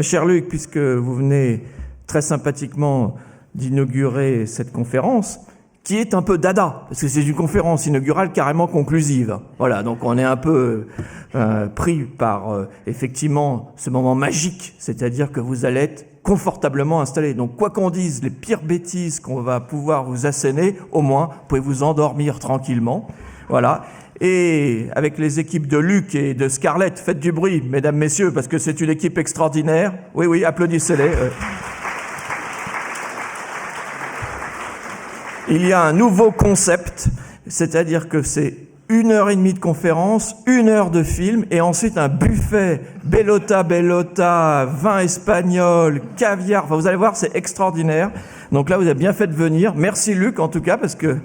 Cher Luc, puisque vous venez très sympathiquement d'inaugurer cette conférence, qui est un peu dada, parce que c'est une conférence inaugurale carrément conclusive. Voilà, donc on est un peu pris par, effectivement, ce moment magique, c'est-à-dire que vous allez être confortablement installé. Donc, quoi qu'on dise, les pires bêtises qu'on va pouvoir vous asséner, au moins, vous pouvez vous endormir tranquillement. Voilà. Et avec les équipes de Luc et de Scarlett, faites du bruit, mesdames, messieurs, parce que c'est une équipe extraordinaire. Oui, oui, applaudissez-les. Il y a un nouveau concept, c'est-à-dire que c'est 1h30 de conférence, 1 heure de film, et ensuite un buffet bellota, vin espagnol, caviar. Enfin, vous allez voir, c'est extraordinaire. Donc là, vous avez bien fait de venir. Merci Luc, en tout cas, parce que...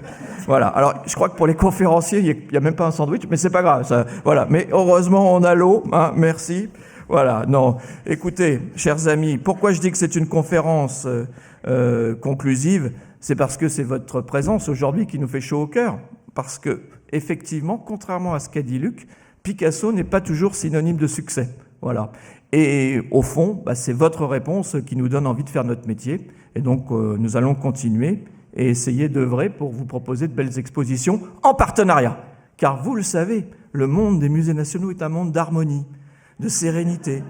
Voilà. Alors, je crois que pour les conférenciers, il n'y a même pas un sandwich, mais c'est pas grave, ça. Voilà. Mais heureusement, on a l'eau, hein. Merci. Voilà. Non. Écoutez, chers amis, pourquoi je dis que c'est une conférence conclusive? C'est parce que c'est votre présence aujourd'hui qui nous fait chaud au cœur. Parce que, effectivement, contrairement à ce qu'a dit Luc, Picasso n'est pas toujours synonyme de succès. Voilà. Et au fond, c'est votre réponse qui nous donne envie de faire notre métier. Et donc, nous allons continuer et essayer d'œuvrer pour vous proposer de belles expositions en partenariat. Car vous le savez, le monde des musées nationaux est un monde d'harmonie, de sérénité,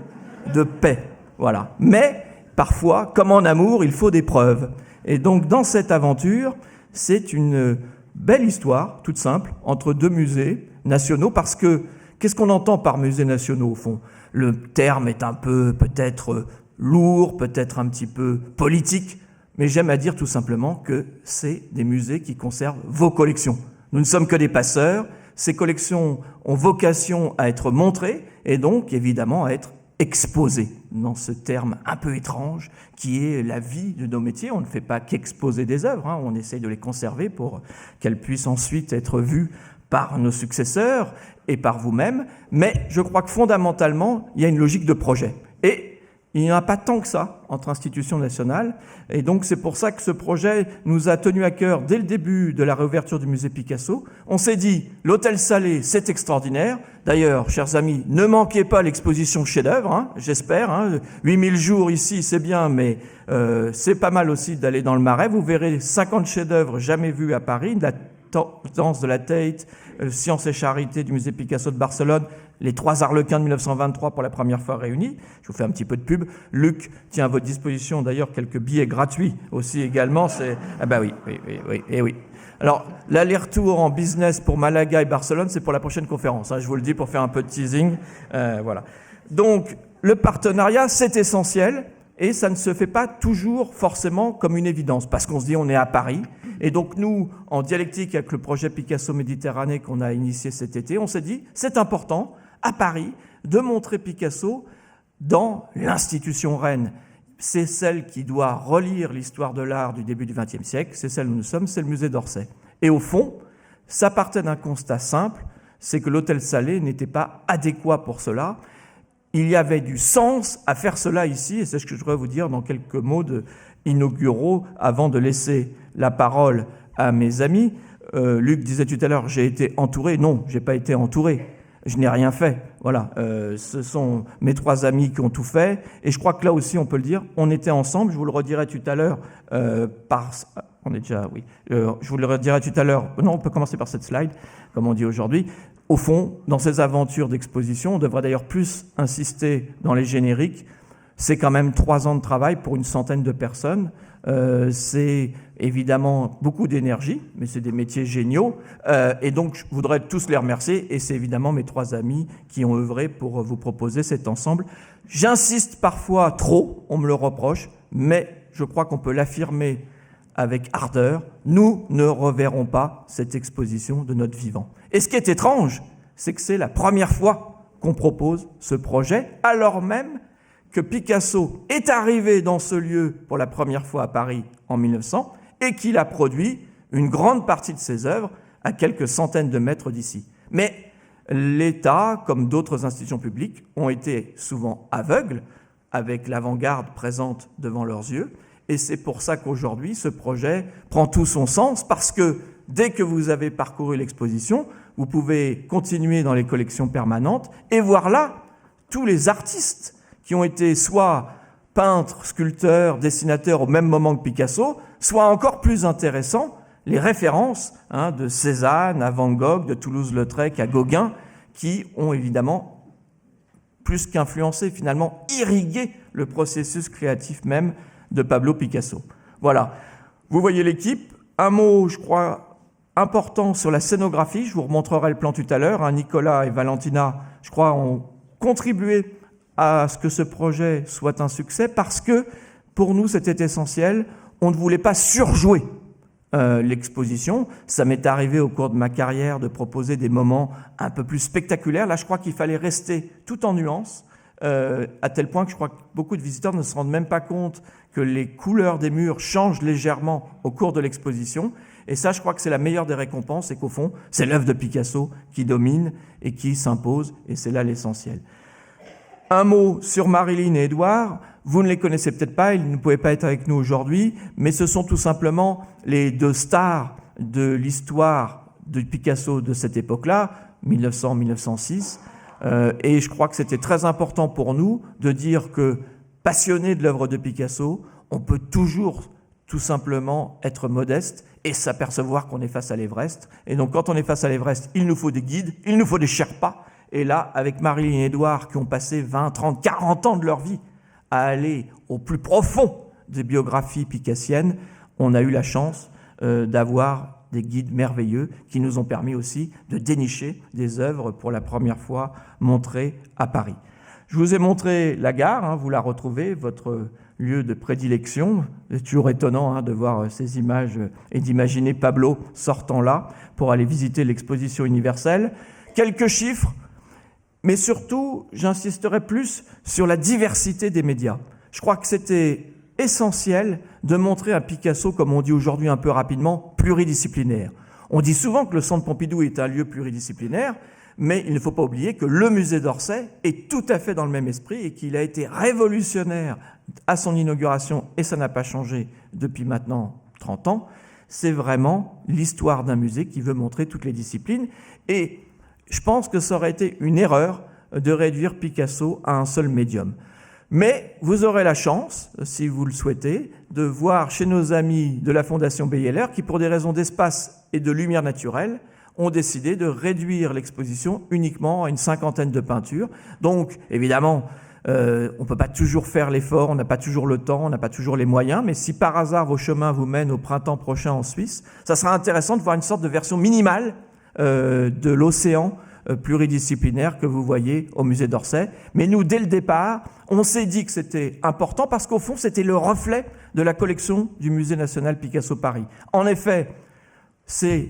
de paix. Voilà. Mais, parfois, comme en amour, il faut des preuves. Et donc, dans cette aventure, c'est une belle histoire, toute simple, entre deux musées nationaux, parce que, qu'est-ce qu'on entend par musées nationaux, au fond? Le terme est un peu, peut-être, lourd, peut-être un petit peu politique, mais j'aime à dire tout simplement que c'est des musées qui conservent vos collections. Nous ne sommes que des passeurs, ces collections ont vocation à être montrées, et donc, évidemment, à être exposées, dans ce terme un peu étrange, qui est la vie de nos métiers. On ne fait pas qu'exposer des œuvres, hein, on essaye de les conserver pour qu'elles puissent ensuite être vues par nos successeurs et par vous-même, mais je crois que fondamentalement, il y a une logique de projet. Et il n'y en a pas tant que ça entre institutions nationales, et donc c'est pour ça que ce projet nous a tenu à cœur dès le début de la réouverture du musée Picasso. On s'est dit, l'Hôtel Salé, c'est extraordinaire. D'ailleurs, chers amis, ne manquez pas l'exposition chef-d'œuvre, hein, j'espère. Hein. 8000 jours ici, c'est bien, mais c'est pas mal aussi d'aller dans le Marais. Vous verrez 50 chefs-d'œuvre jamais vus à Paris, de la danse de la Tate, Sciences et Charité du musée Picasso de Barcelone, les 3 Arlequins de 1923 pour la première fois réunis. Je vous fais un petit peu de pub. Luc tient à votre disposition d'ailleurs quelques billets gratuits aussi également. Ah bah oui. Et oui. Alors, l'aller-retour en business pour Malaga et Barcelone, c'est pour la prochaine conférence. Hein, je vous le dis pour faire un peu de teasing. Voilà. Donc, le partenariat, c'est essentiel. Et ça ne se fait pas toujours forcément comme une évidence, parce qu'on se dit on est à Paris. Et donc nous, en dialectique avec le projet Picasso Méditerranée qu'on a initié cet été, on s'est dit c'est important, à Paris, de montrer Picasso dans l'institution reine. C'est celle qui doit relire l'histoire de l'art du début du XXe siècle, c'est celle où nous sommes, c'est le musée d'Orsay. Et au fond, ça partait d'un constat simple, c'est que l'Hôtel Salé n'était pas adéquat pour cela. Il y avait du sens à faire cela ici, et c'est ce que je voudrais vous dire dans quelques mots inauguraux avant de laisser la parole à mes amis. Luc disait tout à l'heure, j'ai été entouré. Non, j'ai pas été entouré. Je n'ai rien fait. Voilà, ce sont mes 3 amis qui ont tout fait, et je crois que là aussi on peut le dire, on était ensemble. Je vous le redirai tout à l'heure on est déjà, oui. Je vous le redirai tout à l'heure. Non, on peut commencer par cette slide, comme on dit aujourd'hui. Au fond, dans ces aventures d'exposition, on devrait d'ailleurs plus insister dans les génériques. C'est quand même 3 ans de travail pour une centaine de personnes. C'est évidemment beaucoup d'énergie, mais c'est des métiers géniaux. Et donc, je voudrais tous les remercier. Et c'est évidemment mes 3 amis qui ont œuvré pour vous proposer cet ensemble. J'insiste parfois trop, on me le reproche, mais je crois qu'on peut l'affirmer avec ardeur, nous ne reverrons pas cette exposition de notre vivant. Et ce qui est étrange, c'est que c'est la première fois qu'on propose ce projet, alors même que Picasso est arrivé dans ce lieu pour la première fois à Paris en 1900 et qu'il a produit une grande partie de ses œuvres à quelques centaines de mètres d'ici. Mais l'État, comme d'autres institutions publiques, ont été souvent aveugles avec l'avant-garde présente devant leurs yeux. Et c'est pour ça qu'aujourd'hui, ce projet prend tout son sens, parce que dès que vous avez parcouru l'exposition, vous pouvez continuer dans les collections permanentes et voir là tous les artistes qui ont été soit peintres, sculpteurs, dessinateurs au même moment que Picasso, soit encore plus intéressant, les références de Cézanne à Van Gogh, de Toulouse-Lautrec à Gauguin, qui ont évidemment plus qu'influencé, finalement irrigué le processus créatif même de Pablo Picasso. Voilà, vous voyez l'équipe. Un mot, je crois, important sur la scénographie, je vous remontrerai le plan tout à l'heure. Nicolas et Valentina, je crois, ont contribué à ce que ce projet soit un succès parce que, pour nous, c'était essentiel. On ne voulait pas surjouer l'exposition. Ça m'est arrivé au cours de ma carrière de proposer des moments un peu plus spectaculaires. Là, je crois qu'il fallait rester tout en nuances, à tel point que je crois que beaucoup de visiteurs ne se rendent même pas compte que les couleurs des murs changent légèrement au cours de l'exposition. Et ça, je crois que c'est la meilleure des récompenses et qu'au fond, c'est l'œuvre de Picasso qui domine et qui s'impose, et c'est là l'essentiel. Un mot sur Marilyn et Édouard. Vous ne les connaissez peut-être pas, ils ne pouvaient pas être avec nous aujourd'hui, mais ce sont tout simplement les deux stars de l'histoire de Picasso de cette époque-là, 1900-1906. Et je crois que c'était très important pour nous de dire que, passionnés de l'œuvre de Picasso, on peut toujours tout simplement être modeste et s'apercevoir qu'on est face à l'Everest. Et donc quand on est face à l'Everest, il nous faut des guides, il nous faut des Sherpas. Et là, avec Marilyn et Édouard, qui ont passé 20, 30, 40 ans de leur vie à aller au plus profond des biographies picassiennes, on a eu la chance d'avoir des guides merveilleux qui nous ont permis aussi de dénicher des œuvres pour la première fois montrées à Paris. Je vous ai montré la gare, vous la retrouvez, votre lieu de prédilection. C'est toujours étonnant de voir ces images et d'imaginer Pablo sortant là pour aller visiter l'exposition universelle. Quelques chiffres, mais surtout, j'insisterai plus sur la diversité des médias. Je crois que c'était essentiel de montrer un Picasso, comme on dit aujourd'hui un peu rapidement, pluridisciplinaire. On dit souvent que le Centre Pompidou est un lieu pluridisciplinaire, mais il ne faut pas oublier que le musée d'Orsay est tout à fait dans le même esprit et qu'il a été révolutionnaire à son inauguration, et ça n'a pas changé depuis maintenant 30 ans. C'est vraiment l'histoire d'un musée qui veut montrer toutes les disciplines. Et je pense que ça aurait été une erreur de réduire Picasso à un seul médium. Mais vous aurez la chance, si vous le souhaitez, de voir chez nos amis de la Fondation Beyeler qui, pour des raisons d'espace et de lumière naturelle, ont décidé de réduire l'exposition uniquement à une 50aine de peintures. Donc, évidemment, on ne peut pas toujours faire l'effort, on n'a pas toujours le temps, on n'a pas toujours les moyens, mais si par hasard vos chemins vous mènent au printemps prochain en Suisse, ça sera intéressant de voir une sorte de version minimale de l'océan pluridisciplinaire que vous voyez au musée d'Orsay. Mais nous, dès le départ, on s'est dit que c'était important parce qu'au fond, c'était le reflet de la collection du Musée national Picasso Paris. En effet, c'est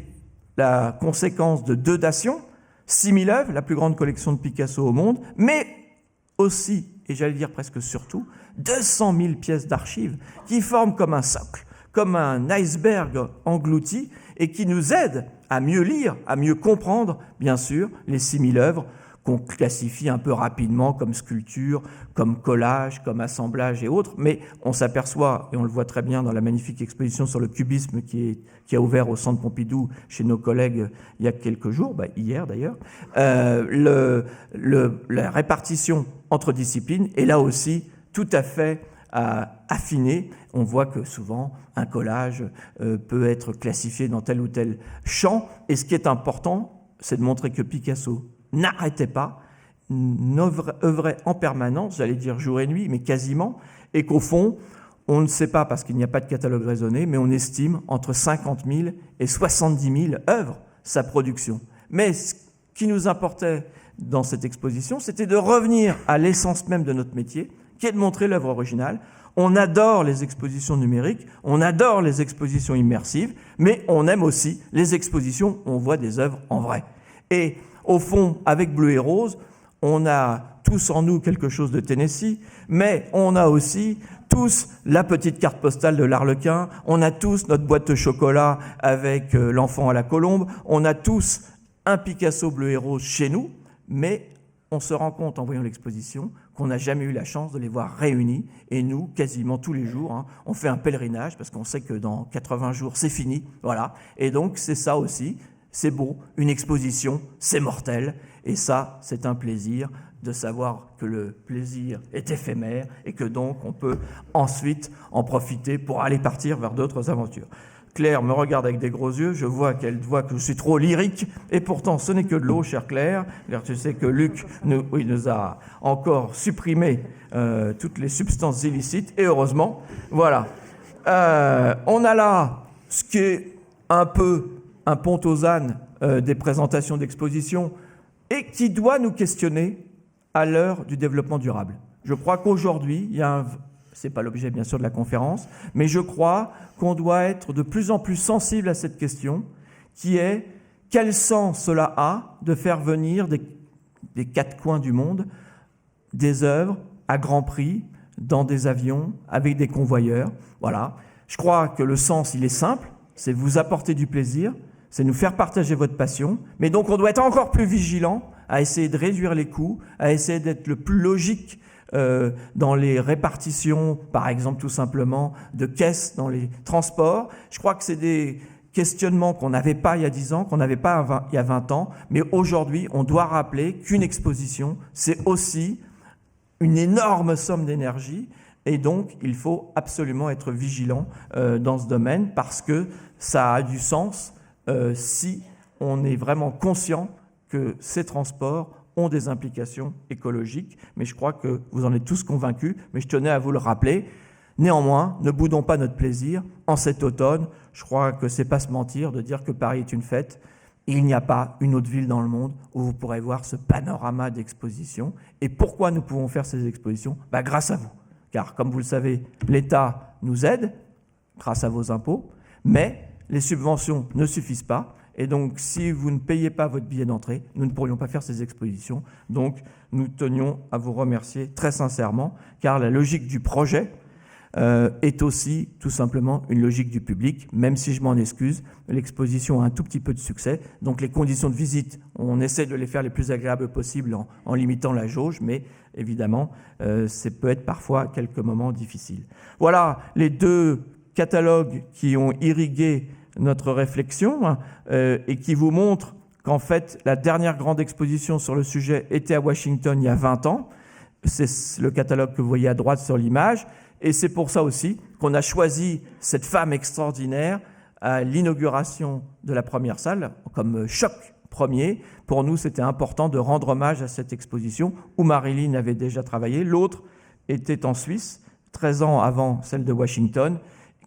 la conséquence de deux dations, 6000 œuvres, la plus grande collection de Picasso au monde, mais aussi, et j'allais dire presque surtout, 200 000 pièces d'archives qui forment comme un socle, comme un iceberg englouti et qui nous aident à mieux lire, à mieux comprendre, bien sûr, les 6000 œuvres qu'on classifie un peu rapidement comme sculpture, comme collage, comme assemblage et autres, mais on s'aperçoit, et on le voit très bien dans la magnifique exposition sur le cubisme qui a ouvert au Centre Pompidou chez nos collègues il y a quelques jours, hier d'ailleurs, la répartition entre disciplines est là aussi tout à fait affinée. On voit que souvent un collage peut être classifié dans tel ou tel champ, et ce qui est important, c'est de montrer que Picasso n'arrêtait pas, œuvrait en permanence, j'allais dire jour et nuit, mais quasiment, et qu'au fond, on ne sait pas parce qu'il n'y a pas de catalogue raisonné, mais on estime entre 50 000 et 70 000 œuvres sa production. Mais ce qui nous importait dans cette exposition, c'était de revenir à l'essence même de notre métier, qui est de montrer l'œuvre originale. On adore les expositions numériques, on adore les expositions immersives, mais on aime aussi les expositions où on voit des œuvres en vrai. Et au fond, avec Bleu et Rose, on a tous en nous quelque chose de Tennessee, mais on a aussi tous la petite carte postale de l'Arlequin, on a tous notre boîte de chocolat avec l'enfant à la colombe, on a tous un Picasso Bleu et Rose chez nous, mais on se rend compte en voyant l'exposition qu'on n'a jamais eu la chance de les voir réunis. Et nous, quasiment tous les jours, on fait un pèlerinage parce qu'on sait que dans 80 jours, c'est fini. Voilà. Et donc, c'est ça aussi. C'est beau. Une exposition, c'est mortel. Et ça, c'est un plaisir de savoir que le plaisir est éphémère et que donc on peut ensuite en profiter pour aller partir vers d'autres aventures. Claire me regarde avec des gros yeux, je vois qu'elle voit que je suis trop lyrique, et pourtant ce n'est que de l'eau, chère Claire, car tu sais que Luc nous a encore supprimé toutes les substances illicites, et heureusement, voilà. On a là ce qui est un peu un pont aux ânes des présentations d'exposition, et qui doit nous questionner à l'heure du développement durable. Je crois qu'aujourd'hui, il y a c'est pas l'objet bien sûr de la conférence, mais je crois qu'on doit être de plus en plus sensible à cette question, qui est quel sens cela a de faire venir des quatre coins du monde des œuvres à grand prix, dans des avions, avec des convoyeurs. Voilà. Je crois que le sens, il est simple, c'est vous apporter du plaisir, c'est nous faire partager votre passion, mais donc on doit être encore plus vigilant à essayer de réduire les coûts, à essayer d'être le plus logique dans les répartitions, par exemple tout simplement, de caisses dans les transports. Je crois que c'est des questionnements qu'on n'avait pas il y a 10 ans, qu'on n'avait pas il y a 20 ans, mais aujourd'hui, on doit rappeler qu'une exposition, c'est aussi une énorme somme d'énergie, et donc il faut absolument être vigilant dans ce domaine, parce que ça a du sens si on est vraiment conscient que ces transports ont des implications écologiques, mais je crois que vous en êtes tous convaincus, mais je tenais à vous le rappeler. Néanmoins, ne boudons pas notre plaisir. En cet automne, je crois que c'est pas se mentir de dire que Paris est une fête. Il n'y a pas une autre ville dans le monde où vous pourrez voir ce panorama d'expositions. Et pourquoi nous pouvons faire ces expositions ? Grâce à vous. Car, comme vous le savez, l'État nous aide, grâce à vos impôts, mais les subventions ne suffisent pas. Et donc, si vous ne payez pas votre billet d'entrée, nous ne pourrions pas faire ces expositions. Donc, nous tenions à vous remercier très sincèrement, car la logique du projet est aussi tout simplement une logique du public, même si je m'en excuse, l'exposition a un tout petit peu de succès. Donc, les conditions de visite, on essaie de les faire les plus agréables possibles en limitant la jauge, mais évidemment, ça peut être parfois quelques moments difficiles. Voilà les deux catalogues qui ont irrigué notre réflexion et qui vous montre qu'en fait, la dernière grande exposition sur le sujet était à Washington il y a 20 ans. C'est le catalogue que vous voyez à droite sur l'image. Et c'est pour ça aussi qu'on a choisi cette femme extraordinaire à l'inauguration de la première salle comme choc premier. Pour nous, c'était important de rendre hommage à cette exposition où Marilyn avait déjà travaillé. L'autre était en Suisse, 13 ans avant celle de Washington,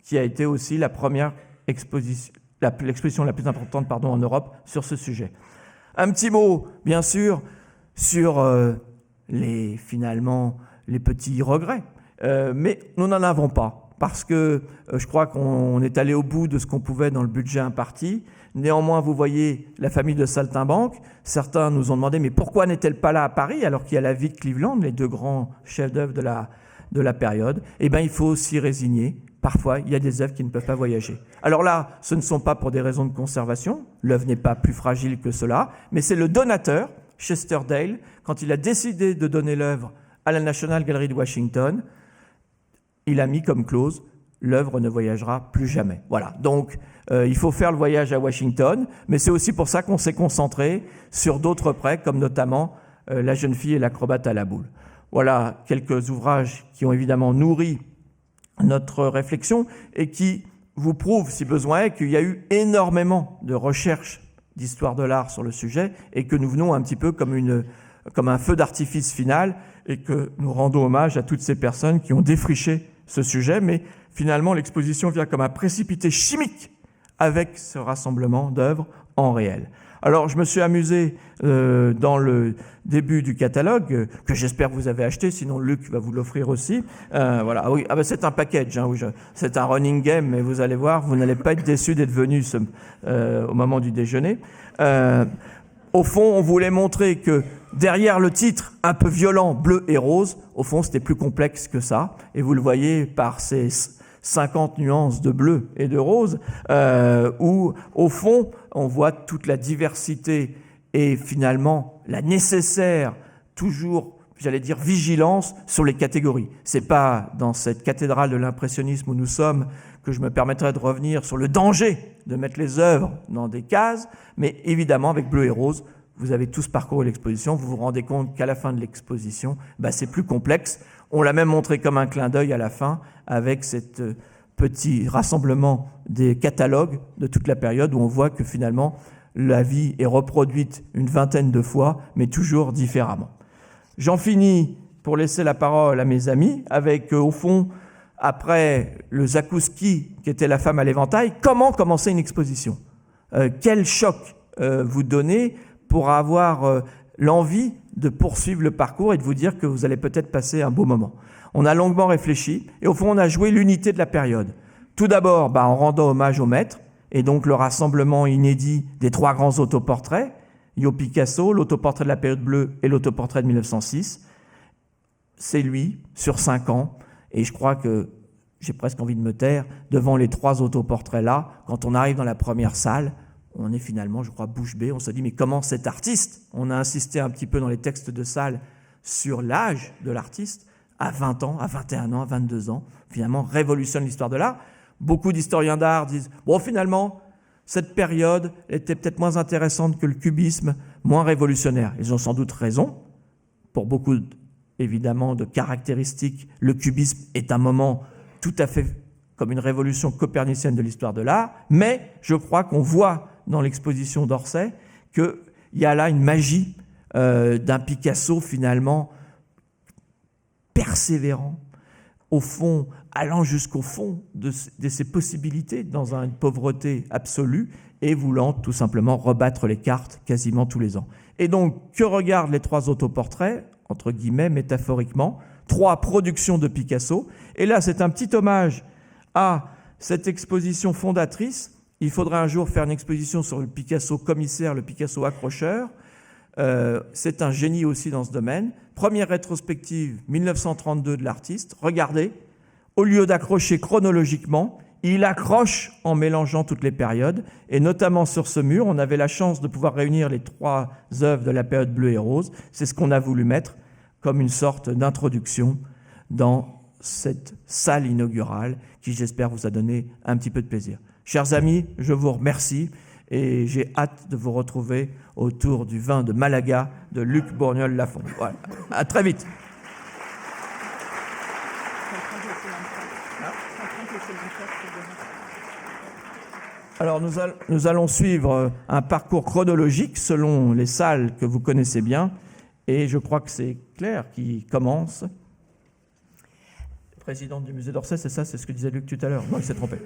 qui a été aussi la première l'exposition la plus importante en Europe sur ce sujet. Un petit mot, bien sûr, sur les petits regrets. Mais nous n'en avons pas, parce que je crois qu'on est allé au bout de ce qu'on pouvait dans le budget imparti. Néanmoins, vous voyez la famille de Saltimbanque. Certains nous ont demandé, mais pourquoi n'est-elle pas là à Paris, alors qu'il y a la vie de Cleveland, les deux grands chefs-d'œuvre de la période ? Eh bien, il faut s'y résigner. Parfois, il y a des œuvres qui ne peuvent pas voyager. Alors là, ce ne sont pas pour des raisons de conservation, l'œuvre n'est pas plus fragile que cela, mais c'est le donateur, Chester Dale, quand il a décidé de donner l'œuvre à la National Gallery de Washington, il a mis comme clause « l'œuvre ne voyagera plus jamais ». Voilà, donc il faut faire le voyage à Washington, mais c'est aussi pour ça qu'on s'est concentré sur d'autres prêts, comme notamment La jeune fille et l'acrobate à la boule. Voilà quelques ouvrages qui ont évidemment nourri notre réflexion et qui vous prouvent, si besoin est, qu'il y a eu énormément de recherches d'histoire de l'art sur le sujet et que nous venons un petit peu comme un feu d'artifice final et que nous rendons hommage à toutes ces personnes qui ont défriché ce sujet, mais finalement l'exposition vient comme un précipité chimique avec ce rassemblement d'œuvres en réel. Alors je me suis amusé dans le début du catalogue, que j'espère que vous avez acheté, sinon Luc va vous l'offrir aussi. Voilà. Oui, c'est un package, c'est un running game, mais vous allez voir, vous n'allez pas être déçus d'être venus au moment du déjeuner. Au fond, on voulait montrer que derrière le titre un peu violent, bleu et rose, au fond, c'était plus complexe que ça. Et vous le voyez par ces 50 nuances de bleu et de rose, où, au fond, on voit toute la diversité et finalement la nécessaire, toujours, j'allais dire, vigilance sur les catégories. C'est pas dans cette cathédrale de l'impressionnisme où nous sommes que je me permettrai de revenir sur le danger de mettre les œuvres dans des cases, mais évidemment, avec bleu et rose, vous avez tous parcouru l'exposition, vous vous rendez compte qu'à la fin de l'exposition, c'est plus complexe. On l'a même montré comme un clin d'œil à la fin, avec cette petit rassemblement des catalogues de toute la période, où on voit que finalement, la vie est reproduite une vingtaine de fois, mais toujours différemment. J'en finis pour laisser la parole à mes amis, avec, au fond, après le Zakouski, qui était la femme à l'éventail, comment commencer une exposition ? Quel choc vous donnez pour avoir l'envie de poursuivre le parcours et de vous dire que vous allez peut-être passer un beau moment. On a longuement réfléchi et au fond, on a joué l'unité de la période. Tout d'abord, en rendant hommage au maître et donc le rassemblement inédit des 3 grands autoportraits, Yo Picasso, l'autoportrait de la période bleue et l'autoportrait de 1906. C'est lui, sur 5 ans, et je crois que j'ai presque envie de me taire devant les 3 autoportraits-là. Quand on arrive dans la première salle, on est finalement, je crois, bouche bée. On se dit, mais comment cet artiste ? On a insisté un petit peu dans les textes de salle sur l'âge de l'artiste, à 20 ans, à 21 ans, à 22 ans, finalement révolutionne l'histoire de l'art. Beaucoup d'historiens d'art disent, bon, finalement, cette période était peut-être moins intéressante que le cubisme, moins révolutionnaire. Ils ont sans doute raison. Pour beaucoup, évidemment, de caractéristiques, le cubisme est un moment tout à fait comme une révolution copernicienne de l'histoire de l'art, mais je crois qu'on voit dans l'exposition d'Orsay qu'il y a là une magie d'un Picasso finalement persévérant, au fond, allant jusqu'au fond de ses possibilités dans une pauvreté absolue et voulant tout simplement rebattre les cartes quasiment tous les ans. Et donc, que regardent les 3 autoportraits, entre guillemets, métaphoriquement, 3 productions de Picasso. Et là, c'est un petit hommage à cette exposition fondatrice. Il faudrait un jour faire une exposition sur le Picasso commissaire, le Picasso accrocheur. C'est un génie aussi dans ce domaine. Première rétrospective 1932 de l'artiste. Regardez, au lieu d'accrocher chronologiquement, il accroche en mélangeant toutes les périodes. Et notamment sur ce mur, on avait la chance de pouvoir réunir les 3 œuvres de la période bleue et rose. C'est ce qu'on a voulu mettre comme une sorte d'introduction dans cette salle inaugurale qui, j'espère, vous a donné un petit peu de plaisir. Chers amis, je vous remercie et j'ai hâte de vous retrouver autour du vin de Malaga de Luc Bourgnol-Lafont. Voilà. À très vite. Alors nous allons suivre un parcours chronologique selon les salles que vous connaissez bien et je crois que c'est Claire qui commence. Présidente du musée d'Orsay, c'est ça, c'est ce que disait Luc tout à l'heure. Non, il s'est trompé.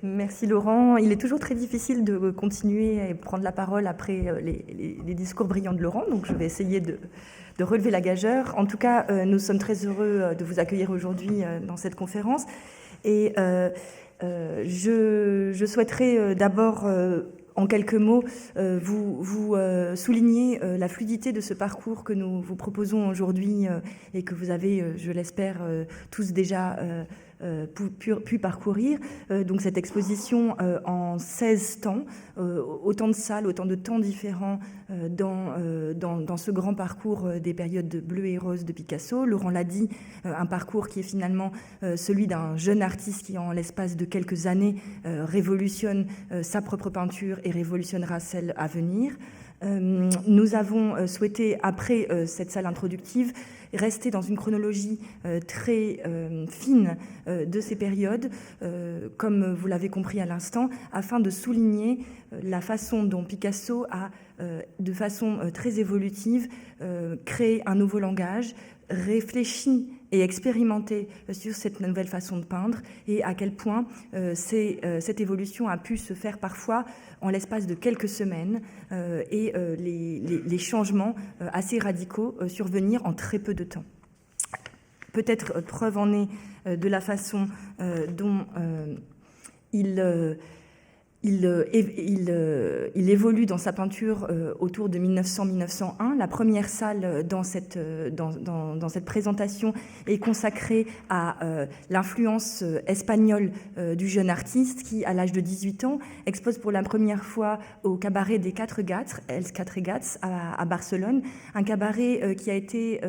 Merci Laurent. Il est toujours très difficile de continuer et prendre la parole après les discours brillants de Laurent, donc je vais essayer de relever la gageure. En tout cas, nous sommes très heureux de vous accueillir aujourd'hui dans cette conférence. Et je souhaiterais d'abord, en quelques mots, vous souligner la fluidité de ce parcours que nous vous proposons aujourd'hui et que vous avez, je l'espère, tous déjà pu parcourir. Donc cette exposition en 16 temps, autant de salles, autant de temps différents dans ce grand parcours des périodes bleues et roses de Picasso. Laurent l'a dit, un parcours qui est finalement celui d'un jeune artiste qui, en l'espace de quelques années, révolutionne sa propre peinture et révolutionnera celle à venir. Nous avons souhaité, après cette salle introductive, rester dans une chronologie très fine de ces périodes, comme vous l'avez compris à l'instant, afin de souligner la façon dont Picasso a, de façon très évolutive, créé un nouveau langage, réfléchi et expérimenté sur cette nouvelle façon de peindre et à quel point cette évolution a pu se faire parfois en l'espace de quelques semaines et les changements assez radicaux survenir en très peu de temps. Peut-être preuve en est de la façon dont il évolue dans sa peinture autour de 1900-1901. La première salle dans cette présentation est consacrée à l'influence espagnole du jeune artiste qui, à l'âge de 18 ans, expose pour la première fois au cabaret des Quatre Gats, Els Quatre Gats, à Barcelone, un cabaret qui a été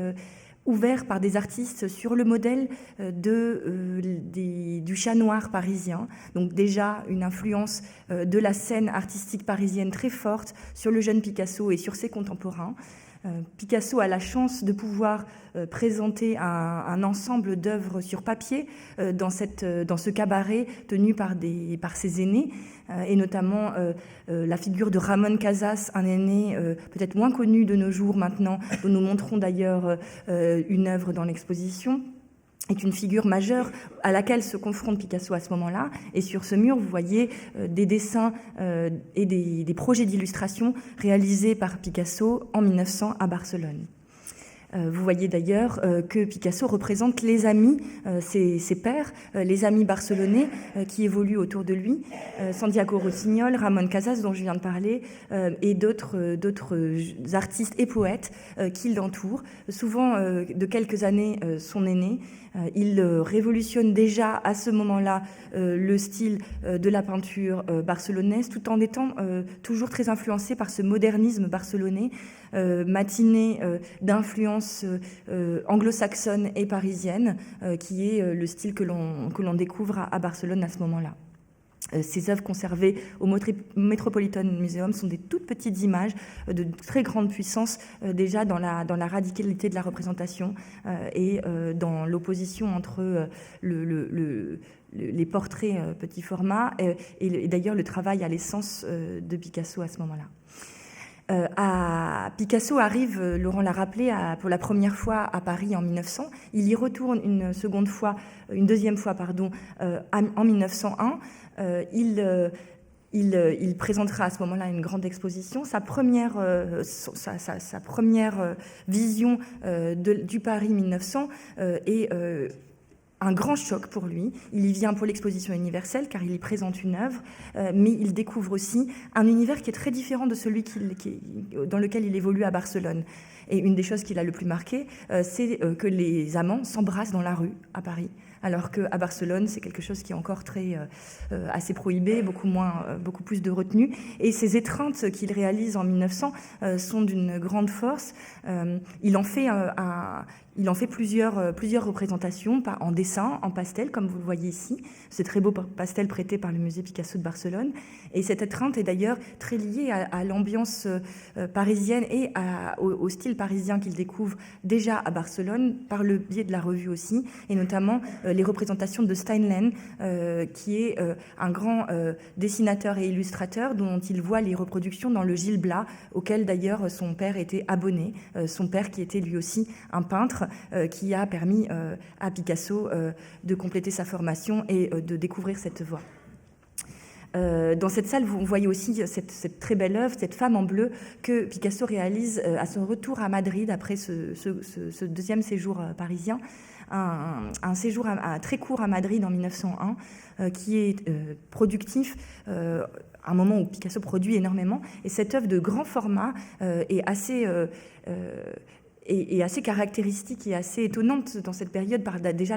ouvert par des artistes sur le modèle du chat noir parisien. Donc déjà une influence de la scène artistique parisienne très forte sur le jeune Picasso et sur ses contemporains. Picasso a la chance de pouvoir présenter un ensemble d'œuvres sur papier dans ce cabaret tenu par ses aînés, et notamment la figure de Ramon Casas, un aîné peut-être moins connu de nos jours maintenant, dont nous montrons d'ailleurs une œuvre dans l'exposition, est une figure majeure à laquelle se confronte Picasso à ce moment-là. Et sur ce mur, vous voyez des dessins et des projets d'illustration réalisés par Picasso en 1900 à Barcelone. Vous voyez d'ailleurs que Picasso représente les amis, ses pairs, les amis barcelonais qui évoluent autour de lui, Santiago Rossignol, Ramon Casas dont je viens de parler, et d'autres artistes et poètes qui l'entourent, souvent de quelques années son aîné. Il révolutionne déjà à ce moment-là le style de la peinture barcelonaise, tout en étant toujours très influencé par ce modernisme barcelonais, matiné d'influence anglo-saxonne et parisienne, qui est le style que l'on découvre à Barcelone à ce moment-là. Ces œuvres conservées au Metropolitan Museum sont des toutes petites images de très grande puissance, déjà dans la radicalité de la représentation et dans l'opposition entre les portraits petit format et d'ailleurs le travail à l'essence de Picasso à ce moment-là. Picasso arrive, Laurent l'a rappelé, pour la première fois à Paris en 1900. Il y retourne une deuxième fois, en 1901. Il présentera à ce moment-là une grande exposition. Sa première vision du Paris 1900 est un grand choc pour lui. Il y vient pour l'exposition universelle car il y présente une œuvre, mais il découvre aussi un univers qui est très différent de celui dans lequel il évolue à Barcelone. Et une des choses qui l'a le plus marqué, c'est que les amants s'embrassent dans la rue à Paris. Alors qu'à Barcelone, c'est quelque chose qui est encore assez prohibé, beaucoup plus de retenue. Et ces étreintes qu'il réalise en 1900 sont d'une grande force. Il en fait plusieurs représentations en dessin, en pastel, comme vous le voyez ici. C'est très beau pastel prêté par le musée Picasso de Barcelone. Et cette étreinte est d'ailleurs très liée à l'ambiance parisienne et au style parisien qu'il découvre déjà à Barcelone, par le biais de la revue aussi, et notamment les représentations de Steinlen, qui est un grand dessinateur et illustrateur dont il voit les reproductions dans le Gil Blas, auquel d'ailleurs son père était abonné, son père qui était lui aussi un peintre, qui a permis à Picasso de compléter sa formation et de découvrir cette voie. Dans cette salle, vous voyez aussi cette très belle œuvre, cette femme en bleu que Picasso réalise à son retour à Madrid après ce deuxième séjour parisien, un séjour très court à Madrid en 1901, qui est productif, un moment où Picasso produit énormément, et cette œuvre de grand format est assez caractéristique et assez étonnante dans cette période par déjà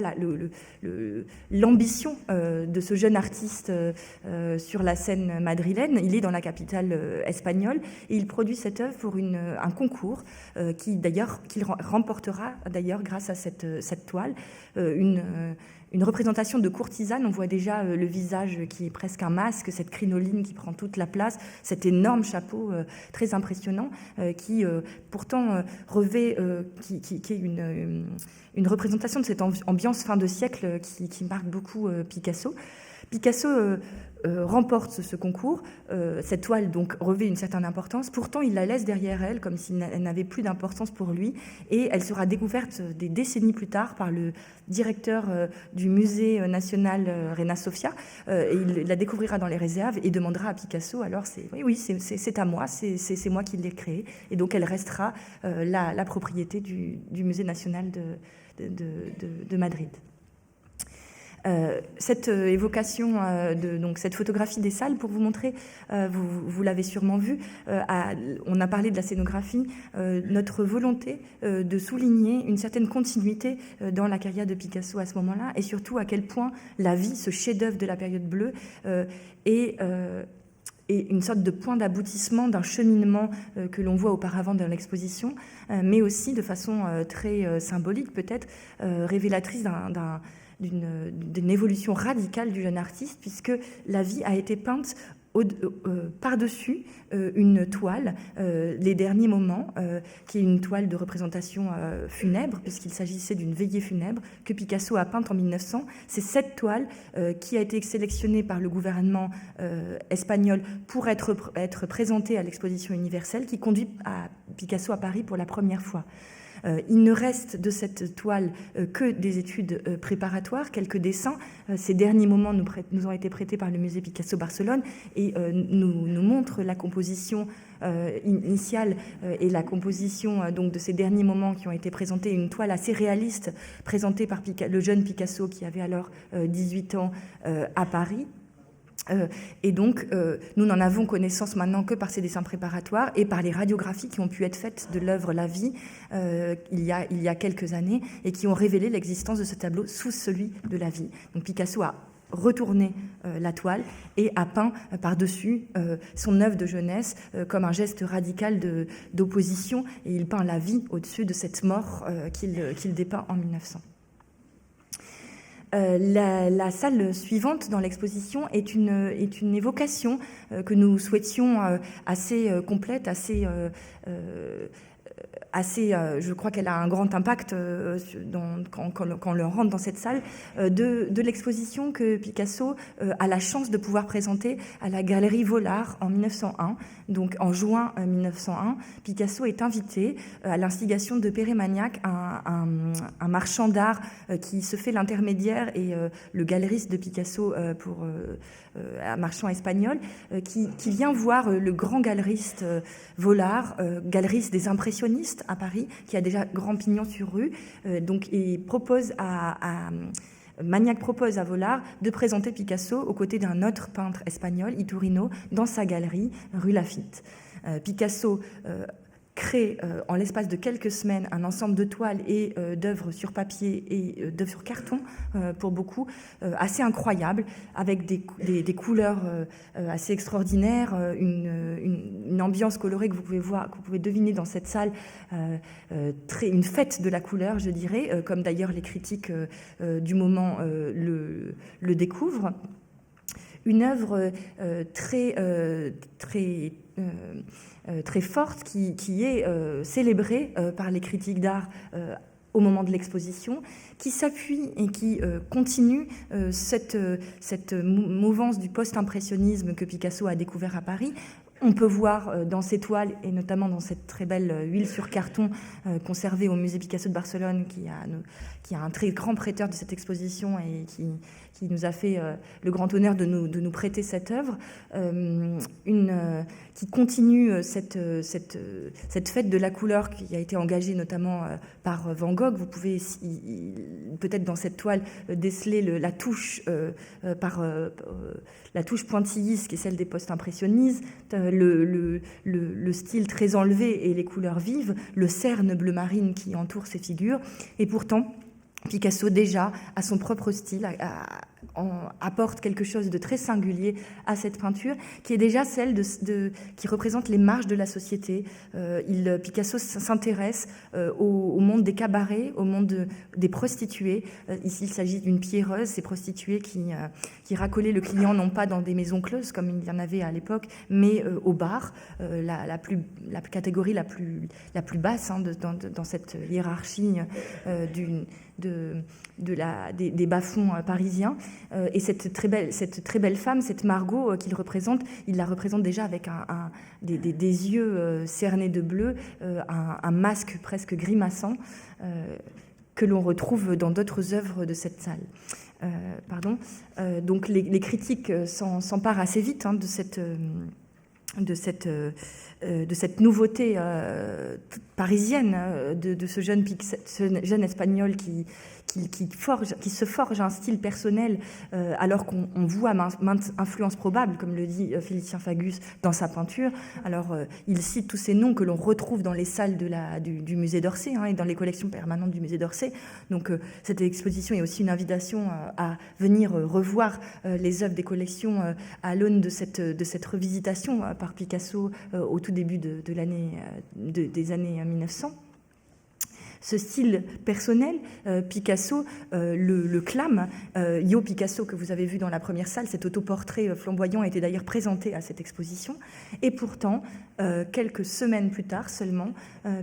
l'ambition de ce jeune artiste sur la scène madrilène. Il est dans la capitale espagnole et il produit cette œuvre pour un concours qu'il remportera d'ailleurs grâce à cette toile, une représentation de courtisane. On voit déjà le visage qui est presque un masque, cette crinoline qui prend toute la place, cet énorme chapeau très impressionnant qui pourtant revêt, qui est une représentation de cette ambiance fin de siècle qui marque beaucoup Picasso. Picasso remporte ce concours. Cette toile donc revêt une certaine importance. Pourtant, il la laisse derrière elle comme si elle n'avait plus d'importance pour lui. Et elle sera découverte des décennies plus tard par le directeur du musée national Reina Sofia. Et il la découvrira dans les réserves et demandera à Picasso, alors c'est à moi, c'est moi qui l'ai créée. Et donc elle restera la propriété du musée national de Madrid. Cette évocation donc cette photographie des salles, pour vous montrer, vous l'avez sûrement vu, on a parlé de la scénographie, notre volonté de souligner une certaine continuité dans la carrière de Picasso à ce moment-là, et surtout à quel point la vie, ce chef-d'œuvre de la période bleue, est est une sorte de point d'aboutissement d'un cheminement que l'on voit auparavant dans l'exposition, mais aussi de façon très symbolique peut-être, révélatrice d'une évolution radicale du jeune artiste, puisque la vie a été peinte par-dessus une toile, Les Derniers Moments, qui est une toile de représentation funèbre, puisqu'il s'agissait d'une veillée funèbre, que Picasso a peinte en 1900. C'est cette toile qui a été sélectionnée par le gouvernement espagnol pour être présentée à l'exposition universelle, qui conduit Picasso à Paris pour la première fois. Il ne reste de cette toile que des études préparatoires, quelques dessins. Ces derniers moments nous ont été prêtés par le musée Picasso Barcelone et nous montrent la composition initiale et la composition donc de ces derniers moments qui ont été présentés, une toile assez réaliste présentée par le jeune Picasso qui avait alors 18 ans à Paris. Et donc, nous n'en avons connaissance maintenant que par ces dessins préparatoires et par les radiographies qui ont pu être faites de l'œuvre La Vie il y a quelques années et qui ont révélé l'existence de ce tableau sous celui de La Vie. Donc Picasso a retourné la toile et a peint par-dessus son œuvre de jeunesse comme un geste radical d'opposition, et il peint la vie au-dessus de cette mort qu'il dépeint en 1900. La salle suivante dans l'exposition est une évocation que nous souhaitions assez complète, je crois qu'elle a un grand impact quand on rentre dans cette salle, de l'exposition que Picasso a la chance de pouvoir présenter à la Galerie Vollard en 1901. Donc en juin 1901, Picasso est invité à l'instigation de Pere Maniac, un marchand d'art qui se fait l'intermédiaire et le galeriste de Picasso pour un marchand espagnol, qui vient voir le grand galeriste Vollard, galeriste des impressionnistes à Paris, qui a déjà grand pignon sur rue, et propose Maniac propose à Vollard de présenter Picasso aux côtés d'un autre peintre espagnol, Iturrino, dans sa galerie rue Laffitte. Picasso crée en l'espace de quelques semaines un ensemble de toiles et d'œuvres sur papier et d'œuvres sur carton, pour beaucoup, assez incroyables, avec des couleurs assez extraordinaires, une ambiance colorée que vous pouvez voir, que vous pouvez deviner dans cette salle, une fête de la couleur, je dirais, comme d'ailleurs les critiques du moment le découvrent. Une œuvre très forte qui est célébrée par les critiques d'art au moment de l'exposition, qui s'appuie et qui continue cette mouvance du post-impressionnisme que Picasso a découvert à Paris. On peut voir dans ces toiles, et notamment dans cette très belle huile sur carton conservée au musée Picasso de Barcelone, qui a un très grand prêteur de cette exposition et qui nous a fait le grand honneur de nous prêter cette œuvre, qui continue cette fête de la couleur qui a été engagée notamment par Van Gogh. Vous pouvez peut-être dans cette toile déceler la touche la touche pointilliste qui est celle des post-impressionnistes, le style très enlevé et les couleurs vives, le cerne bleu marine qui entoure ces figures. Et pourtant, Picasso déjà, à son propre style, apporte quelque chose de très singulier à cette peinture, qui est déjà celle qui représente les marges de la société. Picasso s'intéresse au monde des cabarets, au monde des prostituées. Ici, il s'agit d'une pierreuse, ces prostituées qui racolaient le client non pas dans des maisons closes, comme il y en avait à l'époque, mais au bar, la catégorie la plus basse dans cette hiérarchie des bas-fonds parisiens. Et cette très belle femme, cette Margot qu'il représente, il la représente déjà avec des yeux cernés de bleu, un masque presque grimaçant que l'on retrouve dans d'autres œuvres de cette salle. Donc les critiques s'emparent assez vite de de cette nouveauté parisienne de ce jeune espagnol qui se forge un style personnel, alors qu'on voit maintes influences probables, comme le dit Félicien Fagus dans sa peinture. Alors, il cite tous ces noms que l'on retrouve dans les salles du musée d'Orsay, et dans les collections permanentes du musée d'Orsay. Donc, cette exposition est aussi une invitation à venir revoir les œuvres des collections à l'aune de cette revisitation par Picasso au tout début des années 1900. Ce style personnel, Picasso le clame. Yo Picasso, que vous avez vu dans la première salle, cet autoportrait flamboyant était d'ailleurs présenté à cette exposition. Et pourtant, quelques semaines plus tard seulement,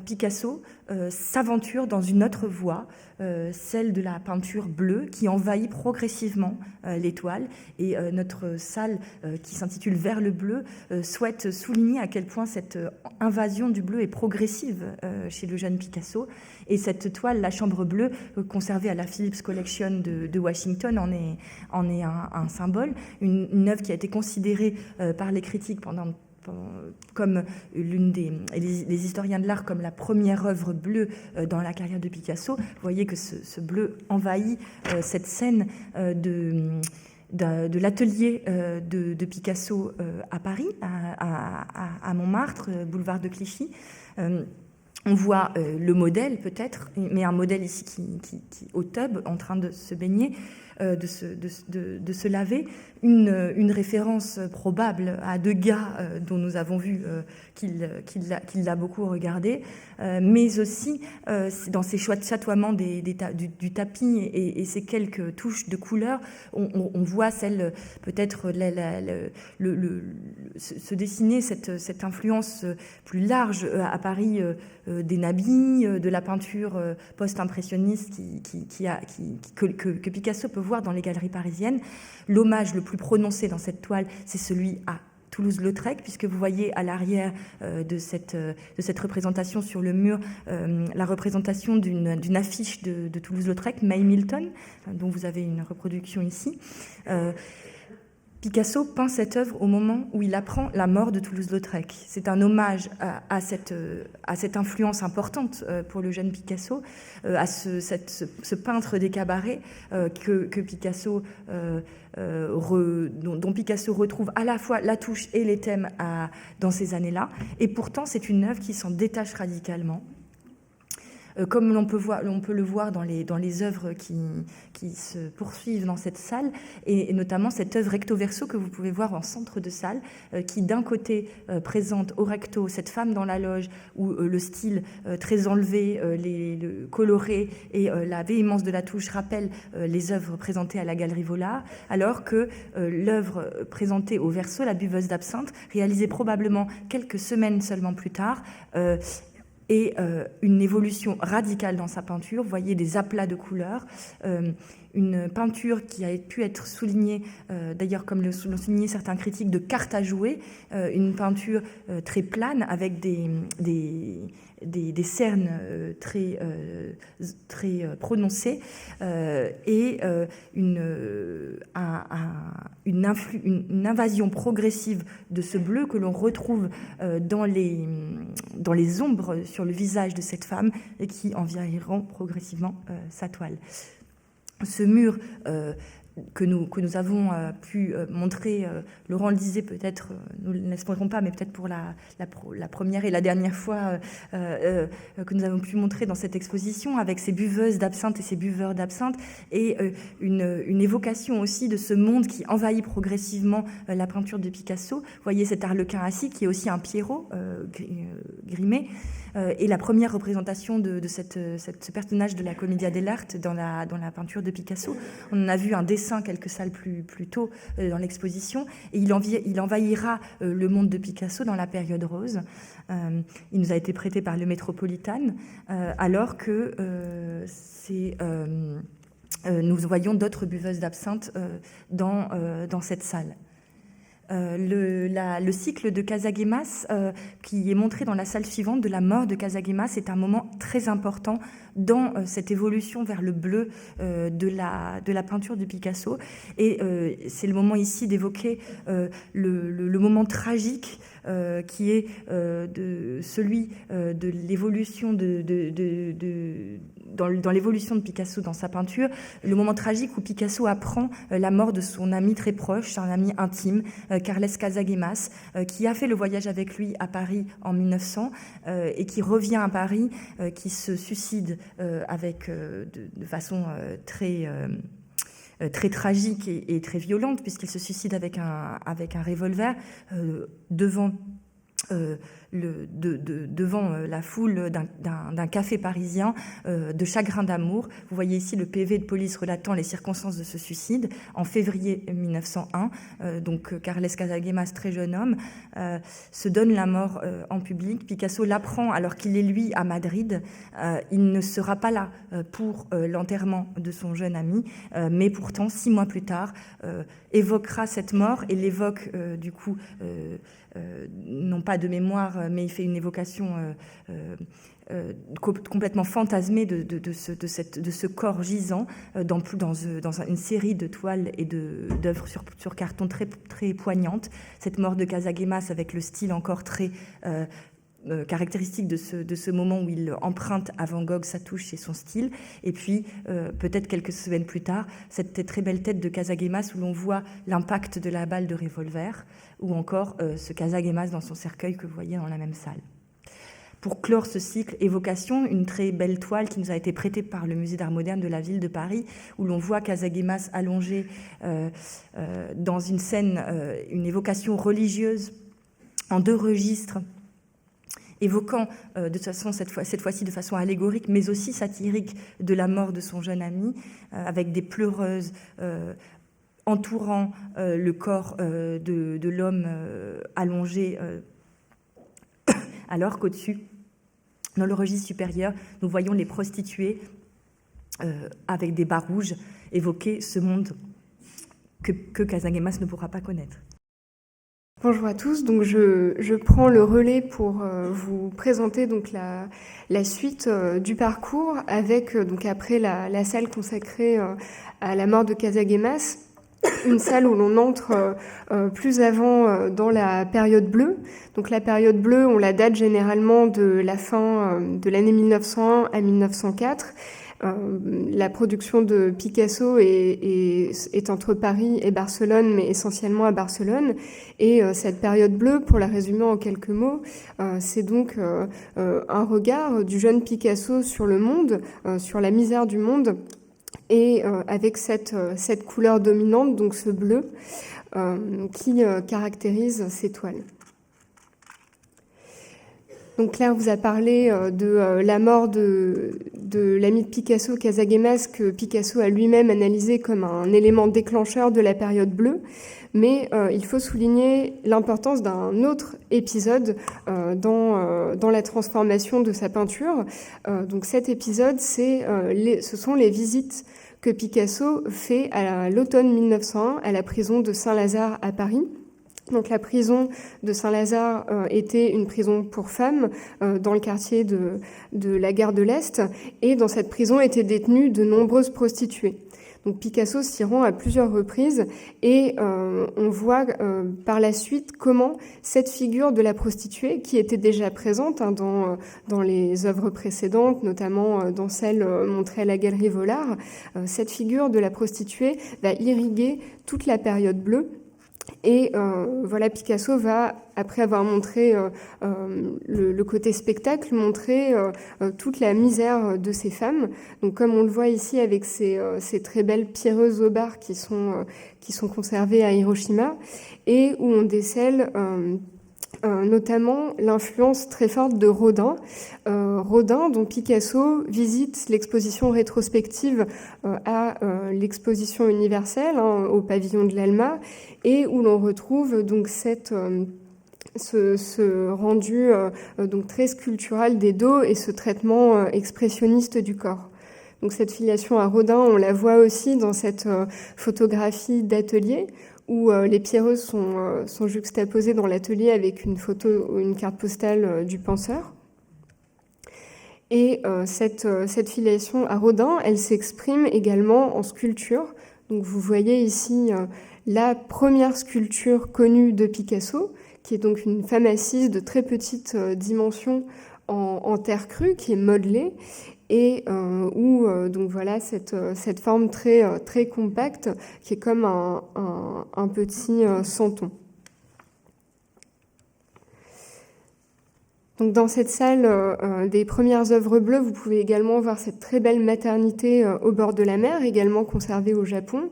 Picasso s'aventure dans une autre voie, celle de la peinture bleue, qui envahit progressivement les toiles. Et notre salle, qui s'intitule Vers le bleu, souhaite souligner à quel point cette invasion du bleu est progressive chez le jeune Picasso. Et cette toile, La Chambre bleue, conservée à la Phillips Collection de Washington, en est un symbole. Une œuvre qui a été considérée par les critiques comme les historiens de l'art comme la première œuvre bleue dans la carrière de Picasso. Vous voyez que ce bleu envahit cette scène de l'atelier de Picasso à Paris, à Montmartre, boulevard de Clichy. On voit le modèle peut-être, mais un modèle ici qui au tub, en train de se baigner, de se laver. Une référence probable à Degas, dont nous avons vu qu'il l'a beaucoup regardé, mais aussi dans ces chatoiements du tapis et ces quelques touches de couleur, on voit celle peut-être se dessiner cette influence plus large à Paris des nabis, de la peinture post-impressionniste que Picasso peut voir dans les galeries parisiennes. L'hommage le plus prononcé dans cette toile, c'est celui à Toulouse-Lautrec, puisque vous voyez à l'arrière de cette représentation sur le mur la représentation d'une affiche de Toulouse-Lautrec, May Milton, dont vous avez une reproduction ici. Picasso peint cette œuvre au moment où il apprend la mort de Toulouse-Lautrec. C'est un hommage à cette influence importante pour le jeune Picasso, à ce peintre des cabarets que Picasso, dont Picasso retrouve à la fois la touche et les thèmes dans ces années-là. Et pourtant, c'est une œuvre qui s'en détache radicalement. Comme l'on peut le voir dans les œuvres qui se poursuivent dans cette salle, et notamment cette œuvre recto verso que vous pouvez voir en centre de salle, qui d'un côté présente au recto cette femme dans la loge, où le style très enlevé, le coloré et la véhémence de la touche rappellent les œuvres présentées à la Galerie Vollard, alors que l'œuvre présentée au verso, La buveuse d'absinthe, réalisée probablement quelques semaines seulement plus tard, et une évolution radicale dans sa peinture. Vous voyez des aplats de couleurs, une peinture qui a pu être soulignée, d'ailleurs comme l'ont souligné certains critiques, de carte à jouer, une peinture très plane avec des cernes très prononcées, et une invasion progressive de ce bleu que l'on retrouve dans les ombres sur le visage de cette femme et qui envahiront progressivement sa toile. Ce mur que nous avons pu montrer, Laurent le disait peut-être, nous ne l'espoirons pas, mais peut-être pour la première et la dernière fois que nous avons pu montrer dans cette exposition, avec ces buveuses d'absinthe et ces buveurs d'absinthe, et une évocation aussi de ce monde qui envahit progressivement la peinture de Picasso. Vous voyez cet arlequin assis qui est aussi un Pierrot grimé, et la première représentation de ce personnage de la Commedia dell'arte dans la peinture de Picasso. On en a vu un dessin quelques salles plus tôt dans l'exposition, et il envahira le monde de Picasso dans la période rose. Il nous a été prêté par le Metropolitan, alors que nous voyons d'autres buveuses d'absinthe dans cette salle. Le cycle de Casagemas, qui est montré dans la salle suivante, de la mort de Casagemas, est un moment très important dans cette évolution vers le bleu de la peinture de Picasso. Et c'est le moment ici d'évoquer le moment tragique qui est celui de l'évolution dans l'évolution de Picasso dans sa peinture, le moment tragique où Picasso apprend la mort de son ami très proche, un ami intime, Carles Casagemas, qui a fait le voyage avec lui à Paris en 1900 et qui revient à Paris, qui se suicide de façon très tragique et très violente, puisqu'il se suicide avec un revolver devant la foule d'un café parisien de chagrin d'amour. Vous voyez ici le PV de police relatant les circonstances de ce suicide en février 1901. Donc Carles Casagemas, très jeune homme, se donne la mort en public. Picasso l'apprend alors qu'il est, lui, à Madrid. Il ne sera pas là pour l'enterrement de son jeune ami, mais pourtant, 6 mois plus tard, évoquera cette mort et l'évoque du coup non pas de mémoire, mais il fait une évocation complètement fantasmée de ce corps gisant dans une série de toiles et d'œuvres sur carton très, très poignantes. Cette mort de Casagemas avec le style encore très caractéristique de ce moment où il emprunte à Van Gogh sa touche et son style. Et puis, peut-être quelques semaines plus tard, cette très belle tête de Casagemas où l'on voit l'impact de la balle de revolver, ou encore ce Casagemas dans son cercueil que vous voyez dans la même salle. Pour clore ce cycle évocation, une très belle toile qui nous a été prêtée par le Musée d'Art moderne de la ville de Paris, où l'on voit Casagemas allongé dans une scène, une évocation religieuse en 2 registres, évoquant de toute façon cette fois-ci de façon allégorique, mais aussi satirique, de la mort de son jeune ami, avec des pleureuses entourant le corps de l'homme allongé, alors qu'au-dessus, dans le registre supérieur, nous voyons les prostituées avec des bas rouges évoquer ce monde que Casagemas ne pourra pas connaître. Bonjour à tous, donc je prends le relais pour vous présenter donc la suite du parcours avec donc après la salle consacrée à la mort de Casagemas, une salle où l'on entre plus avant dans la période bleue. Donc la période bleue, on la date généralement de la fin de l'année 1901 à 1904. La production de Picasso est entre Paris et Barcelone, mais essentiellement à Barcelone. Et cette période bleue, pour la résumer en quelques mots, c'est donc un regard du jeune Picasso sur le monde, sur la misère du monde, et avec cette couleur dominante, donc ce bleu, qui caractérise ces toiles. Donc Claire vous a parlé de la mort de l'ami de Picasso, Casagemas, que Picasso a lui-même analysé comme un élément déclencheur de la période bleue. Mais il faut souligner l'importance d'un autre épisode dans la transformation de sa peinture. Donc cet épisode, ce sont les visites que Picasso fait à l'automne 1901 à la prison de Saint-Lazare à Paris. Donc la prison de Saint-Lazare était une prison pour femmes dans le quartier de la gare de l'Est, et dans cette prison étaient détenues de nombreuses prostituées. Donc Picasso s'y rend à plusieurs reprises et on voit par la suite comment cette figure de la prostituée, qui était déjà présente dans les œuvres précédentes, notamment dans celle montrée à la Galerie Vollard, cette figure de la prostituée va irriguer toute la période bleue. Et voilà, Picasso va, après avoir montré le côté spectacle, montrer toute la misère de ces femmes. Donc, comme on le voit ici avec ces très belles pierreuses au bar qui sont conservées à Hiroshima, et où on décèle notamment l'influence très forte de Rodin. Rodin, dont Picasso visite l'exposition rétrospective à l'exposition universelle au pavillon de l'Alma, et où l'on retrouve donc ce rendu donc très sculptural des dos et ce traitement expressionniste du corps. Donc cette filiation à Rodin, on la voit aussi dans cette photographie d'atelier, où les pierreuses sont juxtaposées dans l'atelier avec une photo ou une carte postale du penseur. Et cette filiation à Rodin, elle s'exprime également en sculpture. Donc vous voyez ici la première sculpture connue de Picasso, qui est donc une femme assise de très petite dimension en terre crue, qui est modelée, et où donc voilà cette forme très compacte qui est comme un petit santon. Donc dans cette salle des premières œuvres bleues, vous pouvez également voir cette très belle maternité au bord de la mer, également conservée au Japon,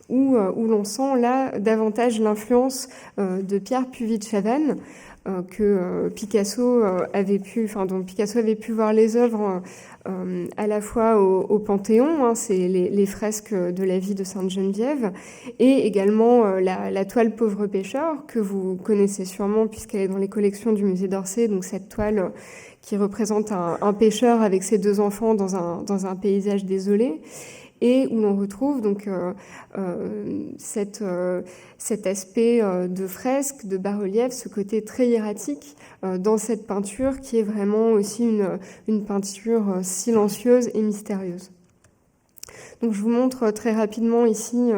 où l'on sent là davantage l'influence de Pierre Puvis de Chavannes, dont Picasso avait pu voir les œuvres à la fois au Panthéon, c'est les fresques de la vie de Sainte-Geneviève, et également la toile Pauvre pêcheur, que vous connaissez sûrement puisqu'elle est dans les collections du musée d'Orsay, donc cette toile qui représente un pêcheur avec ses 2 enfants dans un paysage désolé, et où l'on retrouve donc cet aspect de fresque, de bas-relief, ce côté très hiératique dans cette peinture qui est vraiment aussi une peinture silencieuse et mystérieuse. Donc je vous montre très rapidement ici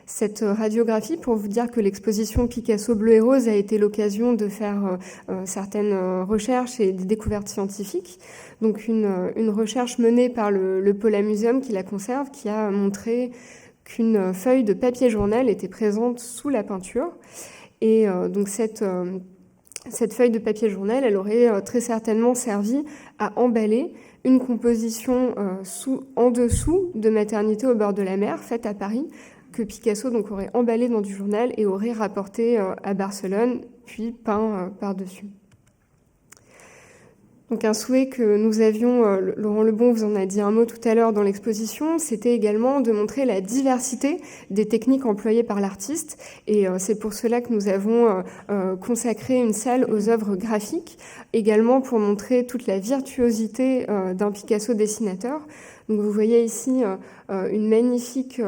cette radiographie pour vous dire que l'exposition Picasso Bleu et Rose a été l'occasion de faire certaines recherches et des découvertes scientifiques. Donc une recherche menée par le Paula Museum qui la conserve, qui a montré qu'une feuille de papier journal était présente sous la peinture. Et donc cette feuille de papier journal, elle aurait très certainement servi à emballer une composition en dessous de Maternité au bord de la mer, faite à Paris, que Picasso donc aurait emballé dans du journal et aurait rapporté à Barcelone, puis peint par-dessus. Donc un souhait que nous avions, Laurent Lebon vous en a dit un mot tout à l'heure dans l'exposition, c'était également de montrer la diversité des techniques employées par l'artiste, et c'est pour cela que nous avons consacré une salle aux œuvres graphiques, également pour montrer toute la virtuosité d'un Picasso dessinateur. Donc vous voyez ici un magnifique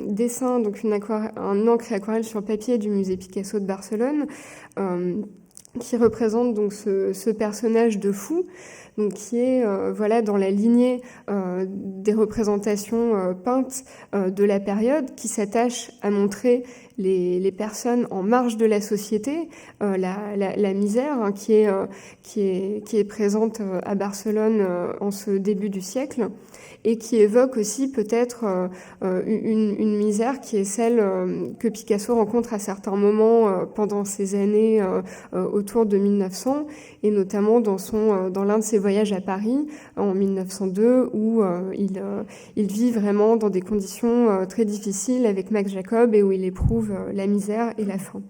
dessin, donc un encre et aquarelle sur papier du musée Picasso de Barcelone, qui représente donc ce personnage de fou, donc qui est dans la lignée des représentations peintes de la période, qui s'attache à montrer les personnes en marge de la société, la misère qui est présente à Barcelone en ce début du siècle, et qui évoque aussi peut-être une misère qui est celle que Picasso rencontre à certains moments pendant ces années autour de 1900, et notamment dans l'un de ses voyages à Paris en 1902, où il vit vraiment dans des conditions très difficiles avec Max Jacob, et où il éprouve la misère et la faim.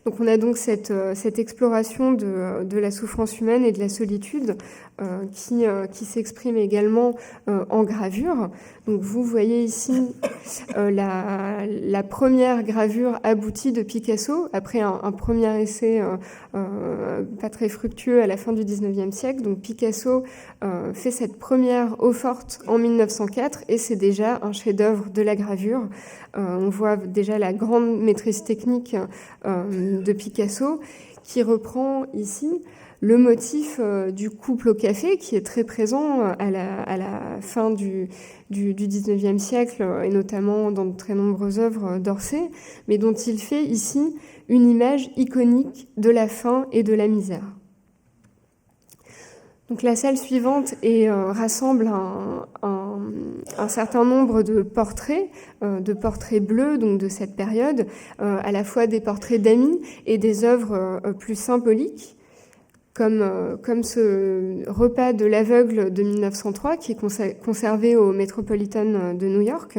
Donc on a donc cette exploration de la souffrance humaine et de la solitude qui s'exprime également en gravure. Donc vous voyez ici la première gravure aboutie de Picasso, après un premier essai pas très fructueux à la fin du XIXe siècle. Donc Picasso fait cette première eau-forte en 1904, et c'est déjà un chef-d'œuvre de la gravure. On voit déjà la grande maîtrise technique de Picasso, qui reprend ici le motif du couple au café, qui est très présent à la fin du XIXe siècle, et notamment dans de très nombreuses œuvres d'Orsay, mais dont il fait ici une image iconique de la faim et de la misère. Donc la salle suivante rassemble un certain nombre de portraits bleus, donc de cette période, à la fois des portraits d'amis et des œuvres plus symboliques, comme ce repas de l'aveugle de 1903 qui est conservé au Metropolitan de New York,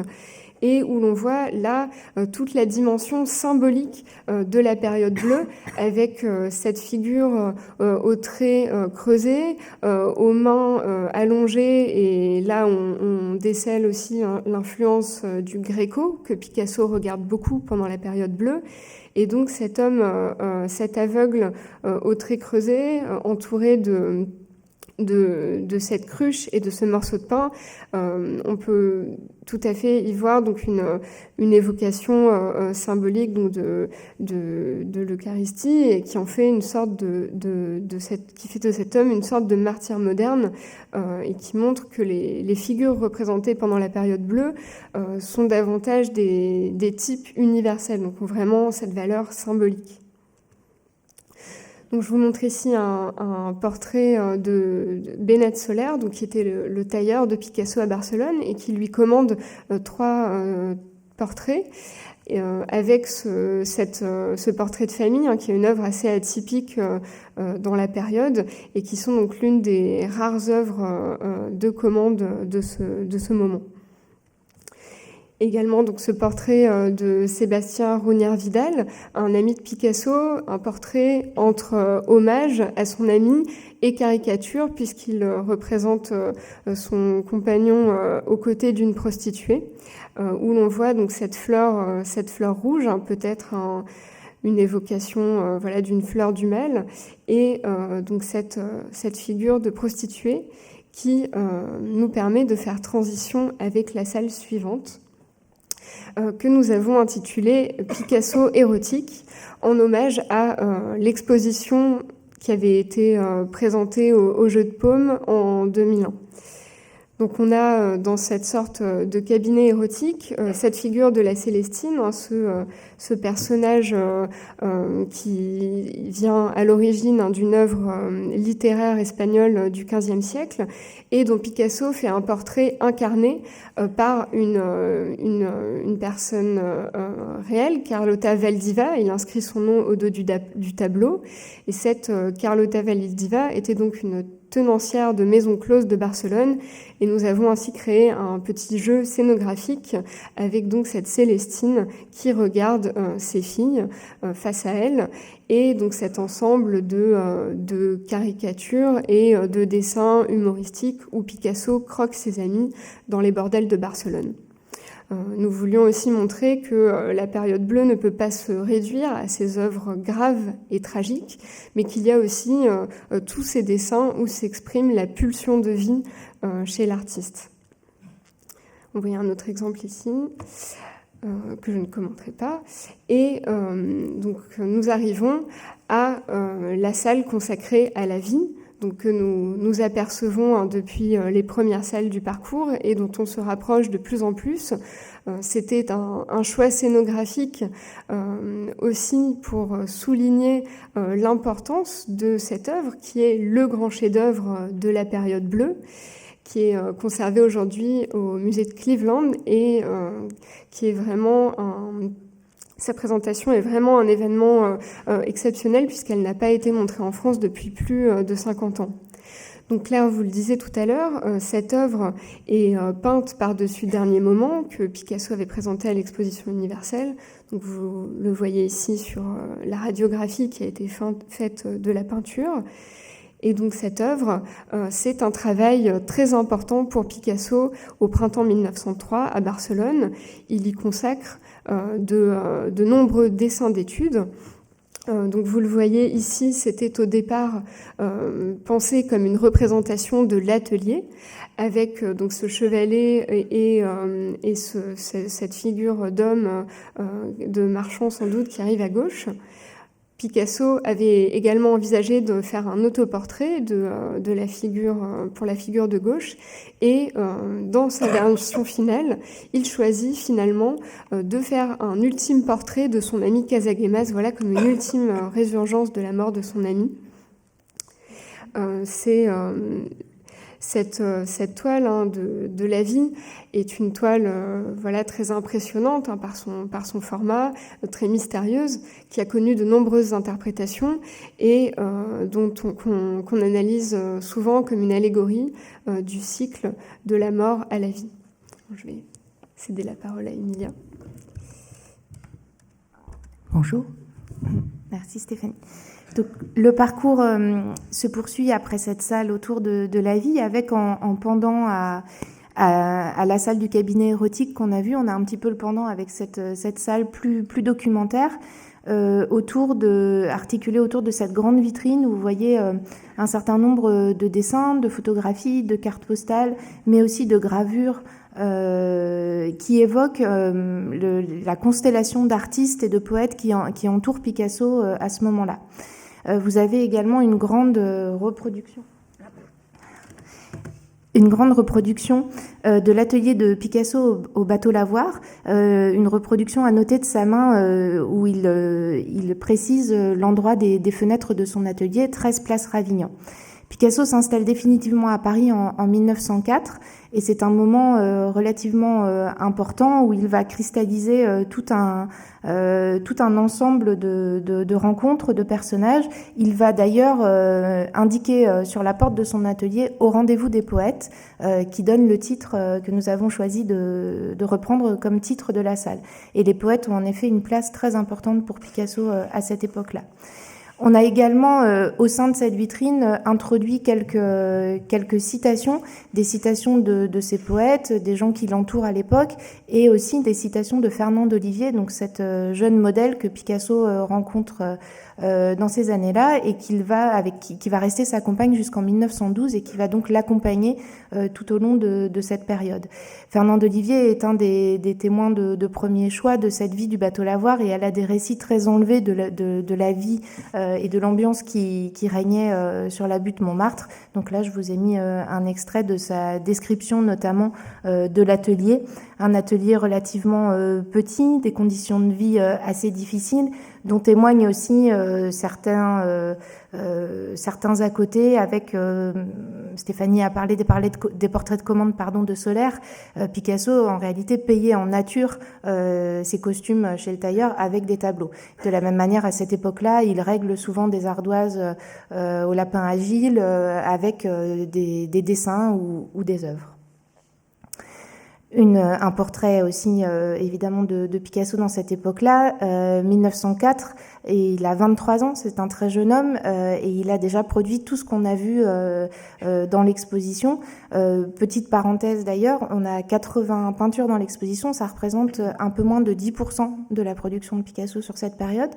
et où l'on voit là toute la dimension symbolique de la période bleue, avec cette figure aux traits creusés, aux mains allongées, et là on décèle aussi l'influence du Gréco, que Picasso regarde beaucoup pendant la période bleue. Et donc cet homme, cet aveugle aux traits creusés, entouré de cette cruche et de ce morceau de pain, on peut tout à fait y voir donc une évocation symbolique donc de l'Eucharistie, et qui en fait une sorte qui fait de cet homme une sorte de martyr moderne, et qui montre que les figures représentées pendant la période bleue sont davantage des types universels, donc ont vraiment cette valeur symbolique. Donc, je vous montre ici un portrait de Benet Soler, donc, qui était le tailleur de Picasso à Barcelone, et qui lui commande 3 portraits, avec ce portrait de famille, qui est une œuvre assez atypique dans la période, et qui sont donc l'une des rares œuvres de commande de ce moment. Également donc ce portrait de Sébastien Rounière-Vidal, un ami de Picasso, un portrait entre hommage à son ami et caricature, puisqu'il représente son compagnon aux côtés d'une prostituée, où l'on voit donc cette fleur rouge, peut-être une évocation d'une fleur du mal, et donc cette figure de prostituée qui nous permet de faire transition avec la salle suivante, que nous avons intitulée Picasso érotique, en hommage à l'exposition qui avait été présentée au Jeu de Paume en 2001. Donc on a dans cette sorte de cabinet érotique cette figure de la Célestine, ce personnage qui vient à l'origine d'une œuvre littéraire espagnole du XVe siècle, et dont Picasso fait un portrait incarné par une personne réelle, Carlota Valdiva. Il inscrit son nom au dos du tableau, et cette Carlota Valdiva était donc une tenancière de Maison Close de Barcelone, et nous avons ainsi créé un petit jeu scénographique avec donc cette Célestine qui regarde ses filles face à elle, et donc cet ensemble de caricatures et de dessins humoristiques où Picasso croque ses amis dans les bordels de Barcelone. Nous voulions aussi montrer que la période bleue ne peut pas se réduire à ces œuvres graves et tragiques, mais qu'il y a aussi tous ces dessins où s'exprime la pulsion de vie chez l'artiste. On voit un autre exemple ici, que je ne commenterai pas. Et donc nous arrivons à la salle consacrée à la vie, donc que nous apercevons depuis les premières salles du parcours, et dont on se rapproche de plus en plus. C'était un choix scénographique aussi pour souligner l'importance de cette œuvre, qui est le grand chef-d'œuvre de la période bleue, qui est conservé aujourd'hui au musée de Cleveland, et qui est vraiment sa présentation est vraiment un événement exceptionnel, puisqu'elle n'a pas été montrée en France depuis plus de 50 ans. Donc Claire vous le disait tout à l'heure, cette œuvre est peinte par-dessus Dernier Moment, que Picasso avait présenté à l'exposition universelle. Donc vous le voyez ici sur la radiographie qui a été faite de la peinture. Et donc cette œuvre, c'est un travail très important pour Picasso au printemps 1903 à Barcelone. Il y consacre de nombreux dessins d'études. Donc vous le voyez ici, c'était au départ pensé comme une représentation de l'atelier, avec donc ce chevalet et cette figure d'homme, de marchand sans doute, qui arrive à gauche. Picasso avait également envisagé de faire un autoportrait de la figure, pour la figure de gauche, et dans sa version finale, il choisit finalement de faire un ultime portrait de son ami Casagemas, voilà, comme une ultime résurgence de la mort de son ami. Cette toile de la vie est une toile très impressionnante par son format, très mystérieuse, qui a connu de nombreuses interprétations, et qu'on analyse souvent comme une allégorie du cycle de la mort à la vie. Je vais céder la parole à Emilia. Bonjour. Merci Stéphanie. Donc, le parcours se poursuit après cette salle autour de la vie, avec en pendant à la salle du cabinet érotique qu'on a vu. On a un petit peu le pendant avec cette salle plus documentaire, articulée autour de cette grande vitrine où vous voyez un certain nombre de dessins, de photographies, de cartes postales, mais aussi de gravures qui évoquent la constellation d'artistes et de poètes qui entourent Picasso à ce moment-là. Vous avez également une grande reproduction de l'atelier de Picasso au bateau Lavoir, une reproduction à noter de sa main où il précise l'endroit des fenêtres de son atelier, 13 place Ravignan. Picasso s'installe définitivement à Paris en 1904 et c'est un moment relativement important où il va cristalliser tout un ensemble de rencontres, de personnages. Il va d'ailleurs indiquer sur la porte de son atelier « Au rendez-vous des poètes », qui donne le titre que nous avons choisi de reprendre comme titre de la salle. Et les poètes ont en effet une place très importante pour Picasso à cette époque-là. On a également, au sein de cette vitrine, introduit quelques citations, des citations de ces poètes, des gens qui l'entourent à l'époque, et aussi des citations de Fernand d'Olivier, donc cette jeune modèle que Picasso rencontre dans ces années-là, et qui va rester sa compagne jusqu'en 1912, et qui va donc l'accompagner tout au long de cette période. Fernand d'Olivier est un des témoins de premier choix de cette vie du bateau Lavoir, et elle a des récits très enlevés de la vie et de l'ambiance qui régnait sur la butte Montmartre. Donc là, je vous ai mis un extrait de sa description, notamment de l'atelier. Un atelier relativement petit, des conditions de vie assez difficiles, dont témoignent aussi certains à côté, avec Stéphanie a parlé des portraits de commande de Solaire. Picasso, en réalité, payait en nature ses costumes chez le tailleur avec des tableaux. De la même manière, à cette époque-là, il règle souvent des ardoises au lapin agile avec des dessins ou des œuvres. Un portrait aussi évidemment de Picasso dans cette époque-là, 1904, et il a 23 ans, c'est un très jeune homme, et il a déjà produit tout ce qu'on a vu dans l'exposition. Petite parenthèse d'ailleurs, on a 80 peintures dans l'exposition, ça représente un peu moins de 10% de la production de Picasso sur cette période.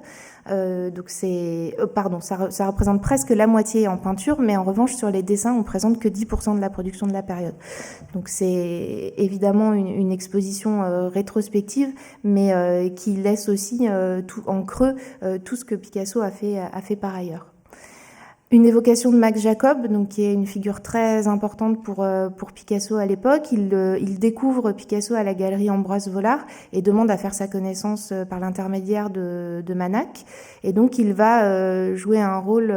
Donc ça représente presque la moitié en peinture, mais en revanche sur les dessins, on présente que 10% de la production de la période. Donc c'est évidemment une exposition rétrospective, mais qui laisse aussi tout en creux tout ce que Picasso a fait par ailleurs. Une évocation de Max Jacob, donc qui est une figure très importante pour Picasso à l'époque. Il découvre Picasso à la galerie Ambroise Vollard et demande à faire sa connaissance par l'intermédiaire de Manac. Et donc il va jouer un rôle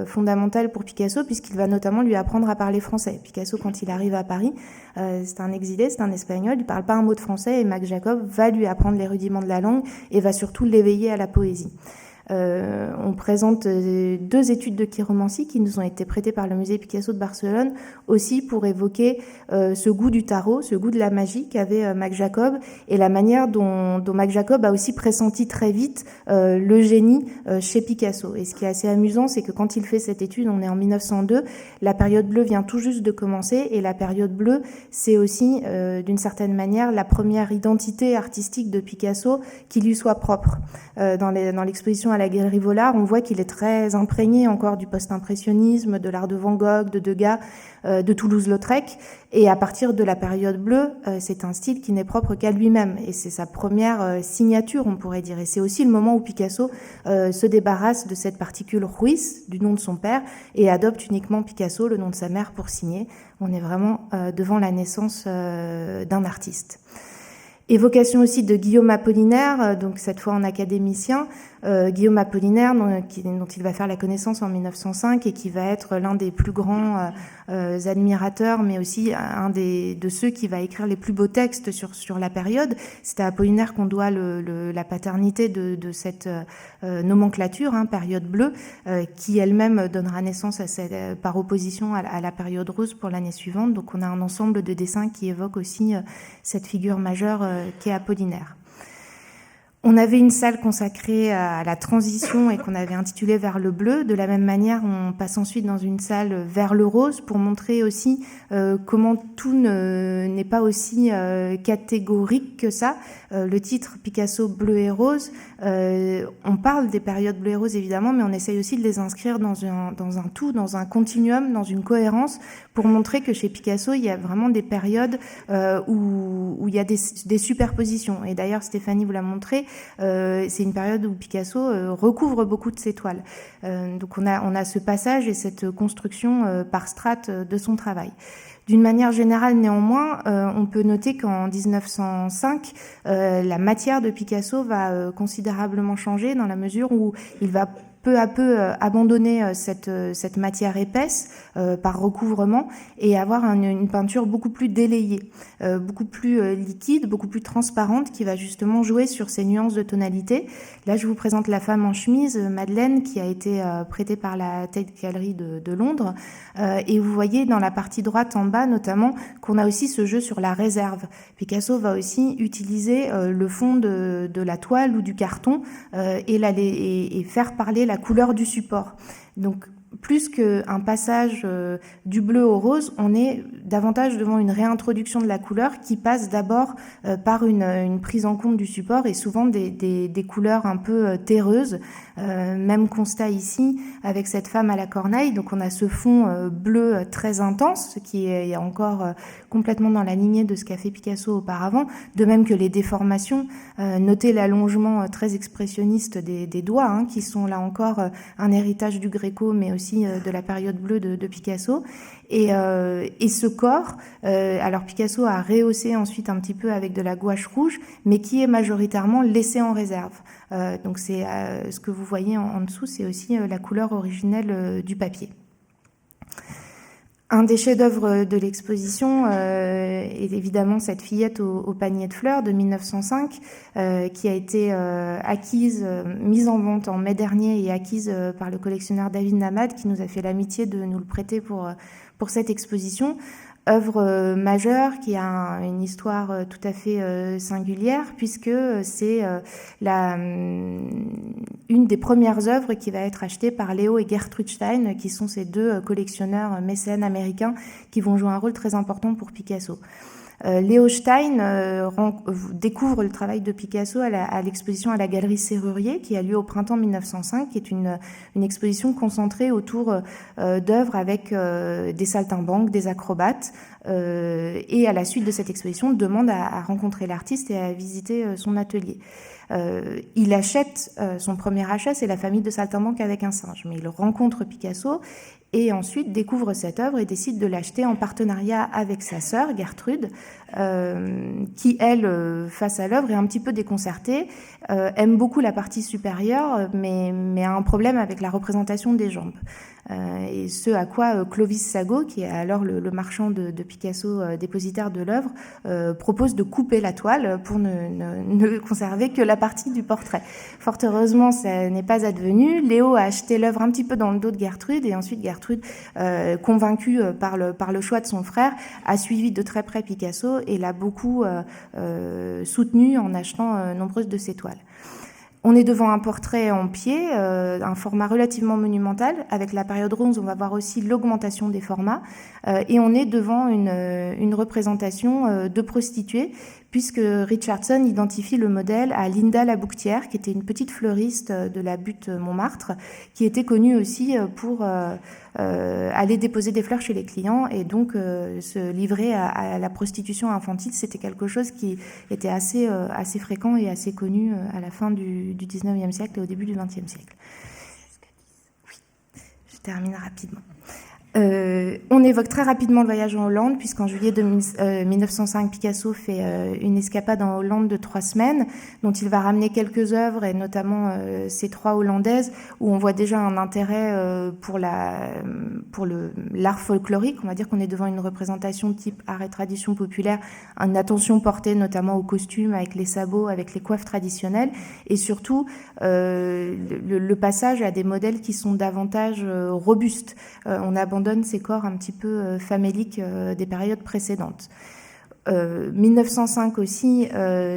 fondamental pour Picasso, puisqu'il va notamment lui apprendre à parler français. Picasso, quand il arrive à Paris, c'est un exilé, c'est un Espagnol, il parle pas un mot de français, et Max Jacob va lui apprendre les rudiments de la langue et va surtout l'éveiller à la poésie. On présente 2 études de chiromancie qui nous ont été prêtées par le musée Picasso de Barcelone, aussi pour évoquer ce goût du tarot, ce goût de la magie qu'avait Max Jacob, et la manière dont Max Jacob a aussi pressenti très vite le génie chez Picasso. Et ce qui est assez amusant, c'est que quand il fait cette étude, on est en 1902, la période bleue vient tout juste de commencer, et la période bleue, c'est aussi d'une certaine manière la première identité artistique de Picasso qui lui soit propre. Dans l'exposition à la Galerie Vollard, on voit qu'il est très imprégné encore du post-impressionnisme, de l'art de Van Gogh, de Degas, de Toulouse-Lautrec. Et à partir de la période bleue, c'est un style qui n'est propre qu'à lui-même. Et c'est sa première signature, on pourrait dire. Et c'est aussi le moment où Picasso se débarrasse de cette particule Ruiz, du nom de son père, et adopte uniquement Picasso, le nom de sa mère, pour signer. On est vraiment devant la naissance d'un artiste. Évocation aussi de Guillaume Apollinaire, donc cette fois en académicien. Guillaume Apollinaire, dont il va faire la connaissance en 1905 et qui va être l'un des plus grands admirateurs, mais aussi de ceux qui va écrire les plus beaux textes sur la période. C'est à Apollinaire qu'on doit la paternité de cette nomenclature, période bleue, qui elle-même donnera naissance par opposition à la période rose pour l'année suivante. Donc on a un ensemble de dessins qui évoquent aussi cette figure majeure qu'est Apollinaire. On avait une salle consacrée à la transition et qu'on avait intitulée Vers le bleu. De la même manière, on passe ensuite dans une salle Vers le rose pour montrer aussi comment tout n'est pas aussi catégorique que ça. Le titre Picasso bleu et rose, on parle des périodes bleu et rose évidemment, mais on essaye aussi de les inscrire dans un tout, dans un continuum, dans une cohérence, pour montrer que chez Picasso, il y a vraiment des périodes où il y a des superpositions. Et d'ailleurs, Stéphanie vous l'a montré, c'est une période où Picasso recouvre beaucoup de ses toiles. Donc on a ce passage et cette construction par strates de son travail. D'une manière générale, néanmoins, on peut noter qu'en 1905, la matière de Picasso va considérablement changer dans la mesure où il va peu à peu abandonner cette matière épaisse par recouvrement et avoir une peinture beaucoup plus délayée, beaucoup plus liquide, beaucoup plus transparente, qui va justement jouer sur ces nuances de tonalité. Là, je vous présente la femme en chemise, Madeleine, qui a été prêtée par la Tate Gallery de Londres. Et vous voyez dans la partie droite en bas, notamment, qu'on a aussi ce jeu sur la réserve. Picasso va aussi utiliser le fond de la toile ou du carton et faire parler la couleur du support. Donc, plus qu'un passage du bleu au rose, on est davantage devant une réintroduction de la couleur qui passe d'abord par une prise en compte du support et souvent des couleurs un peu terreuses. Même constat ici avec cette femme à la corneille. Donc on a ce fond bleu très intense, ce qui est encore complètement dans la lignée de ce qu'a fait Picasso auparavant, de même que les déformations. Notez l'allongement très expressionniste des doigts, qui sont là encore un héritage du Gréco, mais aussi de la période bleue de Picasso. Et ce corps, alors Picasso a rehaussé ensuite un petit peu avec de la gouache rouge, mais qui est majoritairement laissé en réserve. Donc c'est ce que vous voyez en dessous, c'est aussi la couleur originelle du papier. Un des chefs-d'œuvre de l'exposition est évidemment cette fillette au panier de fleurs de 1905 qui a été acquise, mise en vente en mai dernier et acquise par le collectionneur David Namad qui nous a fait l'amitié de nous le prêter pour cette exposition. Œuvre majeure qui a une histoire tout à fait singulière puisque c'est une des premières œuvres qui va être achetée par Leo et Gertrude Stein, qui sont ces deux collectionneurs mécènes américains qui vont jouer un rôle très important pour Picasso. Léo Stein découvre le travail de Picasso à l'exposition à la Galerie Serrurier qui a lieu au printemps 1905, qui est une exposition concentrée autour d'œuvres avec des saltimbanques, des acrobates. Et à la suite de cette exposition, demande à rencontrer l'artiste et à visiter son atelier. Il achète, son premier achat, c'est La famille de saltimbanques avec un singe, mais il rencontre Picasso et ensuite découvre cette œuvre et décide de l'acheter en partenariat avec sa sœur Gertrude, qui elle, face à l'œuvre, est un petit peu déconcertée, aime beaucoup la partie supérieure, mais a un problème avec la représentation des jambes. Et ce à quoi Clovis Sagot, qui est alors le marchand de Picasso, dépositaire de l'œuvre, propose de couper la toile pour ne conserver que la partie du portrait. Fort heureusement, ça n'est pas advenu. Léo a acheté l'œuvre un petit peu dans le dos de Gertrude et ensuite Gertrude, convaincue par le choix de son frère, a suivi de très près Picasso et l'a beaucoup soutenu en achetant nombreuses de ses toiles. On est devant un portrait en pied, un format relativement monumental. Avec la période rose, on va voir aussi l'augmentation des formats. Et on est devant une représentation de prostituée, puisque Richardson identifie le modèle à Linda Labouctière, qui était une petite fleuriste de la butte Montmartre, qui était connue aussi pour aller déposer des fleurs chez les clients et donc se livrer à la prostitution infantile. C'était quelque chose qui était assez fréquent et assez connu à la fin du 19e siècle et au début du 20e siècle. Oui, je termine rapidement. On évoque très rapidement le voyage en Hollande, puisqu'en juillet 1905, Picasso fait une escapade en Hollande de 3 semaines, dont il va ramener quelques œuvres, et notamment ces 3 hollandaises, où on voit déjà un intérêt pour l'art folklorique. On va dire qu'on est devant une représentation type art et tradition populaire, une attention portée notamment aux costumes, avec les sabots, avec les coiffes traditionnelles, et surtout le passage à des modèles qui sont davantage robustes. On abandonne ces corps un petit peu faméliques des périodes précédentes. 1905 aussi,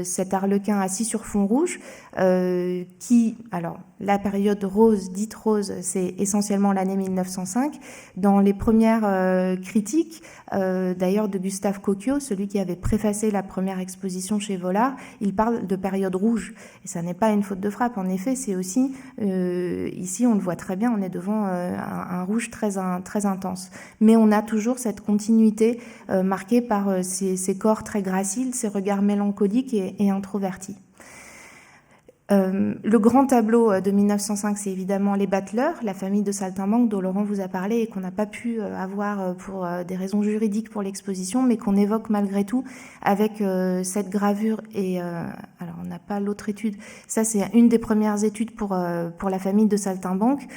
cet arlequin assis sur fond rouge, alors la période rose, dite rose, c'est essentiellement l'année 1905. Dans les premières critiques, d'ailleurs de Gustave Cocchio, celui qui avait préfacé la première exposition chez Vollard, il parle de période rouge. Et ça n'est pas une faute de frappe, en effet, c'est aussi, ici on le voit très bien, on est devant un rouge très intense. Mais on a toujours cette continuité marquée par ces corps très graciles, ces regards mélancoliques et introvertis. Le grand tableau de 1905, c'est évidemment Les Battleurs, la famille de saltimbanques dont Laurent vous a parlé et qu'on n'a pas pu avoir pour des raisons juridiques pour l'exposition, mais qu'on évoque malgré tout avec cette gravure. Et alors, on n'a pas l'autre étude. Ça, c'est une des premières études pour la famille de saltimbanques,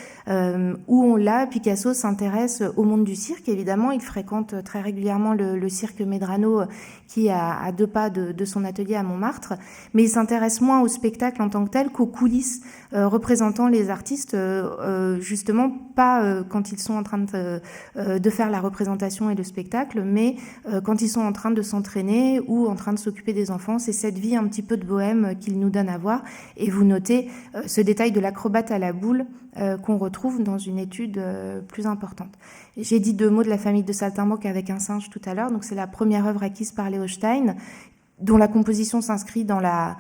où Picasso s'intéresse au monde du cirque. Évidemment, il fréquente très régulièrement le cirque Medrano, qui est à 2 pas de son atelier à Montmartre, mais il s'intéresse moins au spectacle en tant que tel qu'aux coulisses représentant les artistes, justement pas quand ils sont en train de faire la représentation et le spectacle, mais quand ils sont en train de s'entraîner ou en train de s'occuper des enfants. C'est cette vie un petit peu de bohème qu'il nous donne à voir. Et vous notez ce détail de l'acrobate à la boule qu'on retrouve dans une étude plus importante. J'ai dit 2 mots de la famille de saltimbanques avec un singe tout à l'heure. Donc c'est la première œuvre acquise par Léo Stein, dont la composition s'inscrit dans la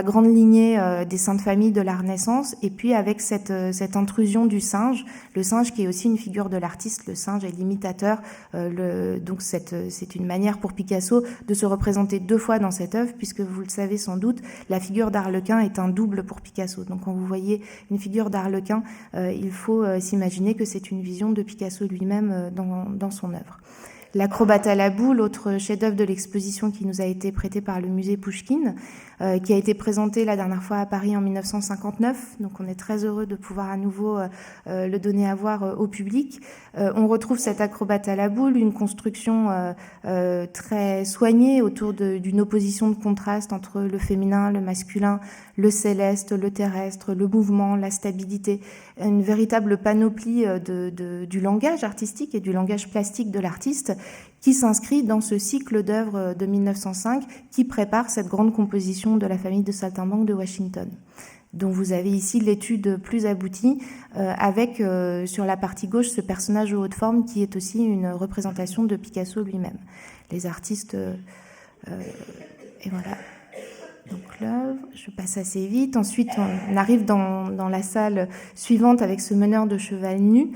grande lignée des saintes familles de la Renaissance, et puis avec cette intrusion du singe, le singe qui est aussi une figure de l'artiste, le singe est l'imitateur, donc c'est une manière pour Picasso de se représenter 2 fois dans cette œuvre, puisque vous le savez sans doute, la figure d'Arlequin est un double pour Picasso. Donc quand vous voyez une figure d'Arlequin, il faut s'imaginer que c'est une vision de Picasso lui-même dans son œuvre. L'acrobate à la boule, autre chef-d'œuvre de l'exposition qui nous a été prêté par le musée Pouchkine, qui a été présenté la dernière fois à Paris en 1959. Donc on est très heureux de pouvoir à nouveau le donner à voir au public. On retrouve cet acrobate à la boule, une construction très soignée autour d'une opposition de contraste entre le féminin, le masculin, le céleste, le terrestre, le mouvement, la stabilité, une véritable panoplie du langage artistique et du langage plastique de l'artiste qui s'inscrit dans ce cycle d'œuvres de 1905 qui prépare cette grande composition de la famille de saltimbanques de Washington, dont vous avez ici l'étude plus aboutie avec sur la partie gauche ce personnage de haute forme qui est aussi une représentation de Picasso lui-même. Les artistes et voilà. Donc l'œuvre, je passe assez vite. Ensuite, on arrive dans la salle suivante avec ce meneur de cheval nu,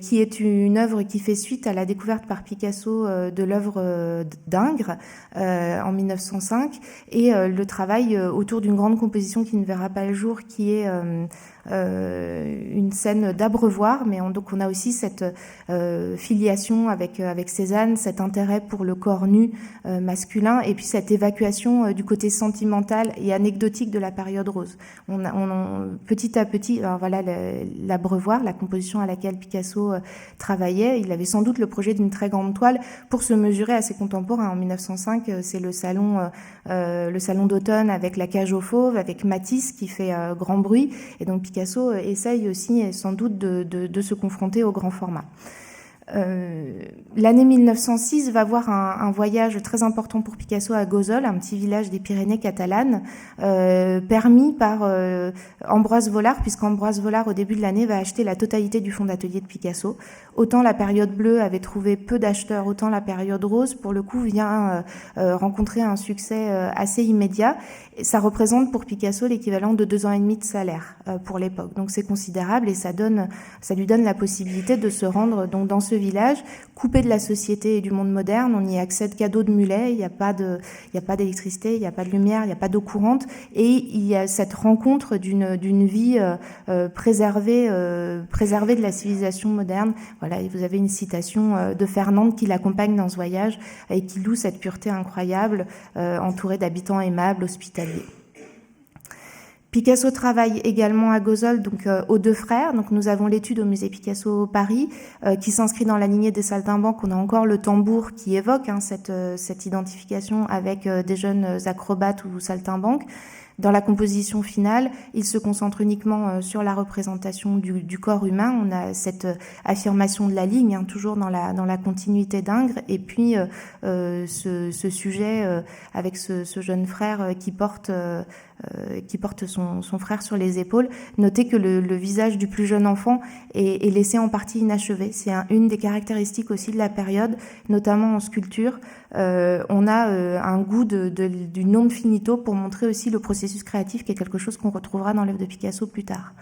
qui est une œuvre qui fait suite à la découverte par Picasso de l'œuvre d'Ingres en 1905, et le travail autour d'une grande composition qui ne verra pas le jour, qui est une scène d'Abreuvoir, mais donc on a aussi cette filiation avec Cézanne, cet intérêt pour le corps nu masculin, et puis cette évacuation du côté sentimental et anecdotique de la période rose. On petit à petit, alors voilà l'Abreuvoir, la composition à laquelle Picasso travaillait. Il avait sans doute le projet d'une très grande toile pour se mesurer à ses contemporains. En 1905, c'est le salon d'automne avec la cage aux fauves, avec Matisse qui fait grand bruit, et donc Picasso essaye aussi sans doute de se confronter au grand format. L'année 1906 va voir un voyage très important pour Picasso à Gozol, un petit village des Pyrénées catalanes, permis par Ambroise Vollard, puisqu'Ambroise Vollard au début de l'année va acheter la totalité du fonds d'atelier de Picasso. Autant la période bleue avait trouvé peu d'acheteurs, autant la période rose pour le coup vient rencontrer un succès assez immédiat. Et ça représente pour Picasso l'équivalent de 2 ans et demi de salaire pour l'époque. Donc c'est considérable, et ça lui donne la possibilité de se rendre donc dans ce village, coupé de la société et du monde moderne. On y accède qu'à dos de mulet, il n'y a pas d'électricité, il n'y a pas de lumière, il n'y a pas d'eau courante, et il y a cette rencontre d'une vie préservée de la civilisation moderne. Voilà, et vous avez une citation de Fernande qui l'accompagne dans ce voyage et qui loue cette pureté incroyable, entourée d'habitants aimables, hospitaliers. Picasso travaille également à Gozol, donc aux Deux Frères. Donc nous avons l'étude au musée Picasso Paris qui s'inscrit dans la lignée des saltimbanques. On a encore le tambour qui évoque cette identification avec des jeunes acrobates ou saltimbanques. Dans la composition finale, il se concentre uniquement sur la représentation du corps humain. On a cette affirmation de la ligne, toujours dans la continuité d'Ingres, et puis ce sujet avec ce jeune frère qui porte son frère sur les épaules. Notez que le visage du plus jeune enfant est laissé en partie inachevé. C'est une des caractéristiques aussi de la période, notamment en sculpture. On a un goût du non finito pour montrer aussi le processus créatif, qui est quelque chose qu'on retrouvera dans l'œuvre de Picasso plus tard.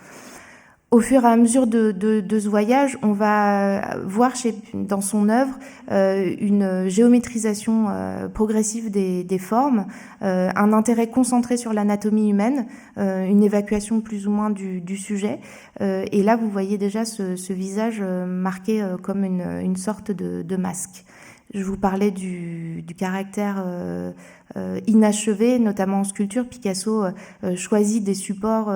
Au fur et à mesure de ce voyage, on va voir dans son œuvre une géométrisation progressive des formes, un intérêt concentré sur l'anatomie humaine, une évacuation plus ou moins du sujet. Et là, vous voyez déjà ce visage marqué comme une sorte de masque. Je vous parlais du caractère inachevé, notamment en sculpture. Picasso choisit des supports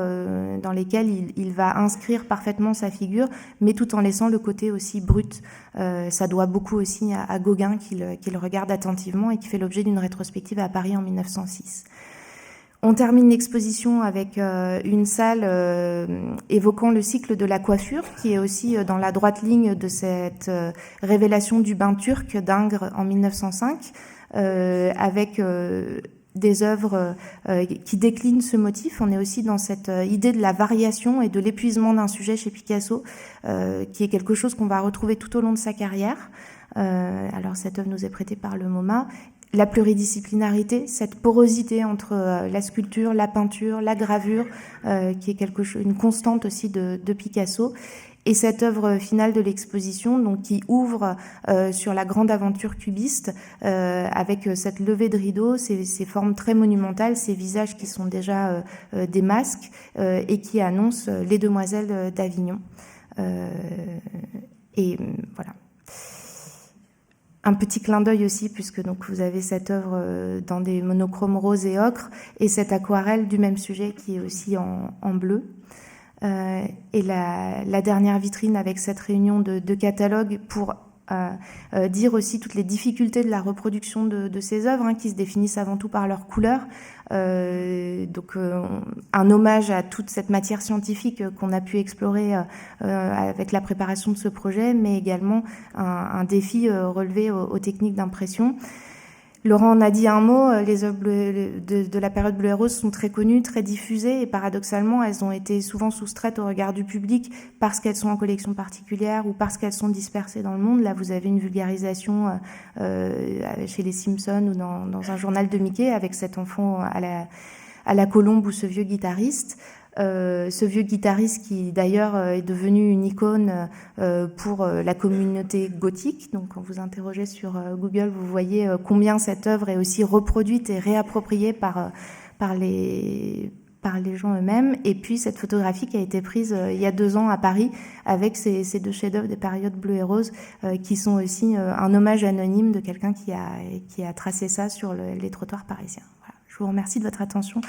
dans lesquels il va inscrire parfaitement sa figure, mais tout en laissant le côté aussi brut. Ça doit beaucoup aussi à Gauguin, qu'il regarde attentivement et qui fait l'objet d'une rétrospective à Paris en 1906. On termine l'exposition avec une salle évoquant le cycle de la coiffure, qui est aussi dans la droite ligne de cette révélation du bain turc d'Ingres en 1905, avec des œuvres qui déclinent ce motif. On est aussi dans cette idée de la variation et de l'épuisement d'un sujet chez Picasso, qui est quelque chose qu'on va retrouver tout au long de sa carrière. Alors cette œuvre nous est prêtée par le MoMA. La pluridisciplinarité, cette porosité entre la sculpture, la peinture, la gravure, qui est une constante aussi de Picasso, et cette œuvre finale de l'exposition, donc qui ouvre sur la grande aventure cubiste, avec cette levée de rideau, ces formes très monumentales, ces visages qui sont déjà des masques, et qui annoncent les Demoiselles d'Avignon. Et voilà. Un petit clin d'œil aussi, puisque donc vous avez cette œuvre dans des monochromes roses et ocre, et cette aquarelle du même sujet qui est aussi en bleu. Et la dernière vitrine avec cette réunion de catalogues pour dire aussi toutes les difficultés de la reproduction de ces œuvres, qui se définissent avant tout par leur couleur. Donc un hommage à toute cette matière scientifique qu'on a pu explorer avec la préparation de ce projet, mais également un défi relevé aux techniques d'impression. Laurent en a dit un mot, les œuvres de la période Bleu et Rose sont très connues, très diffusées, et paradoxalement, elles ont été souvent soustraites au regard du public parce qu'elles sont en collection particulière ou parce qu'elles sont dispersées dans le monde. Là, vous avez une vulgarisation chez les Simpsons ou dans un journal de Mickey avec cet enfant à la colombe ou ce vieux guitariste. Ce vieux guitariste qui d'ailleurs est devenu une icône pour la communauté gothique. Donc quand vous interrogez sur Google, vous voyez combien cette œuvre est aussi reproduite et réappropriée par les gens eux-mêmes. Et puis cette photographie qui a été prise il y a 2 ans à Paris avec ces 2 chefs-d'œuvre des périodes Bleu et Rose qui sont aussi un hommage anonyme de quelqu'un qui a tracé ça sur les trottoirs parisiens. Voilà. Je vous remercie de votre attention.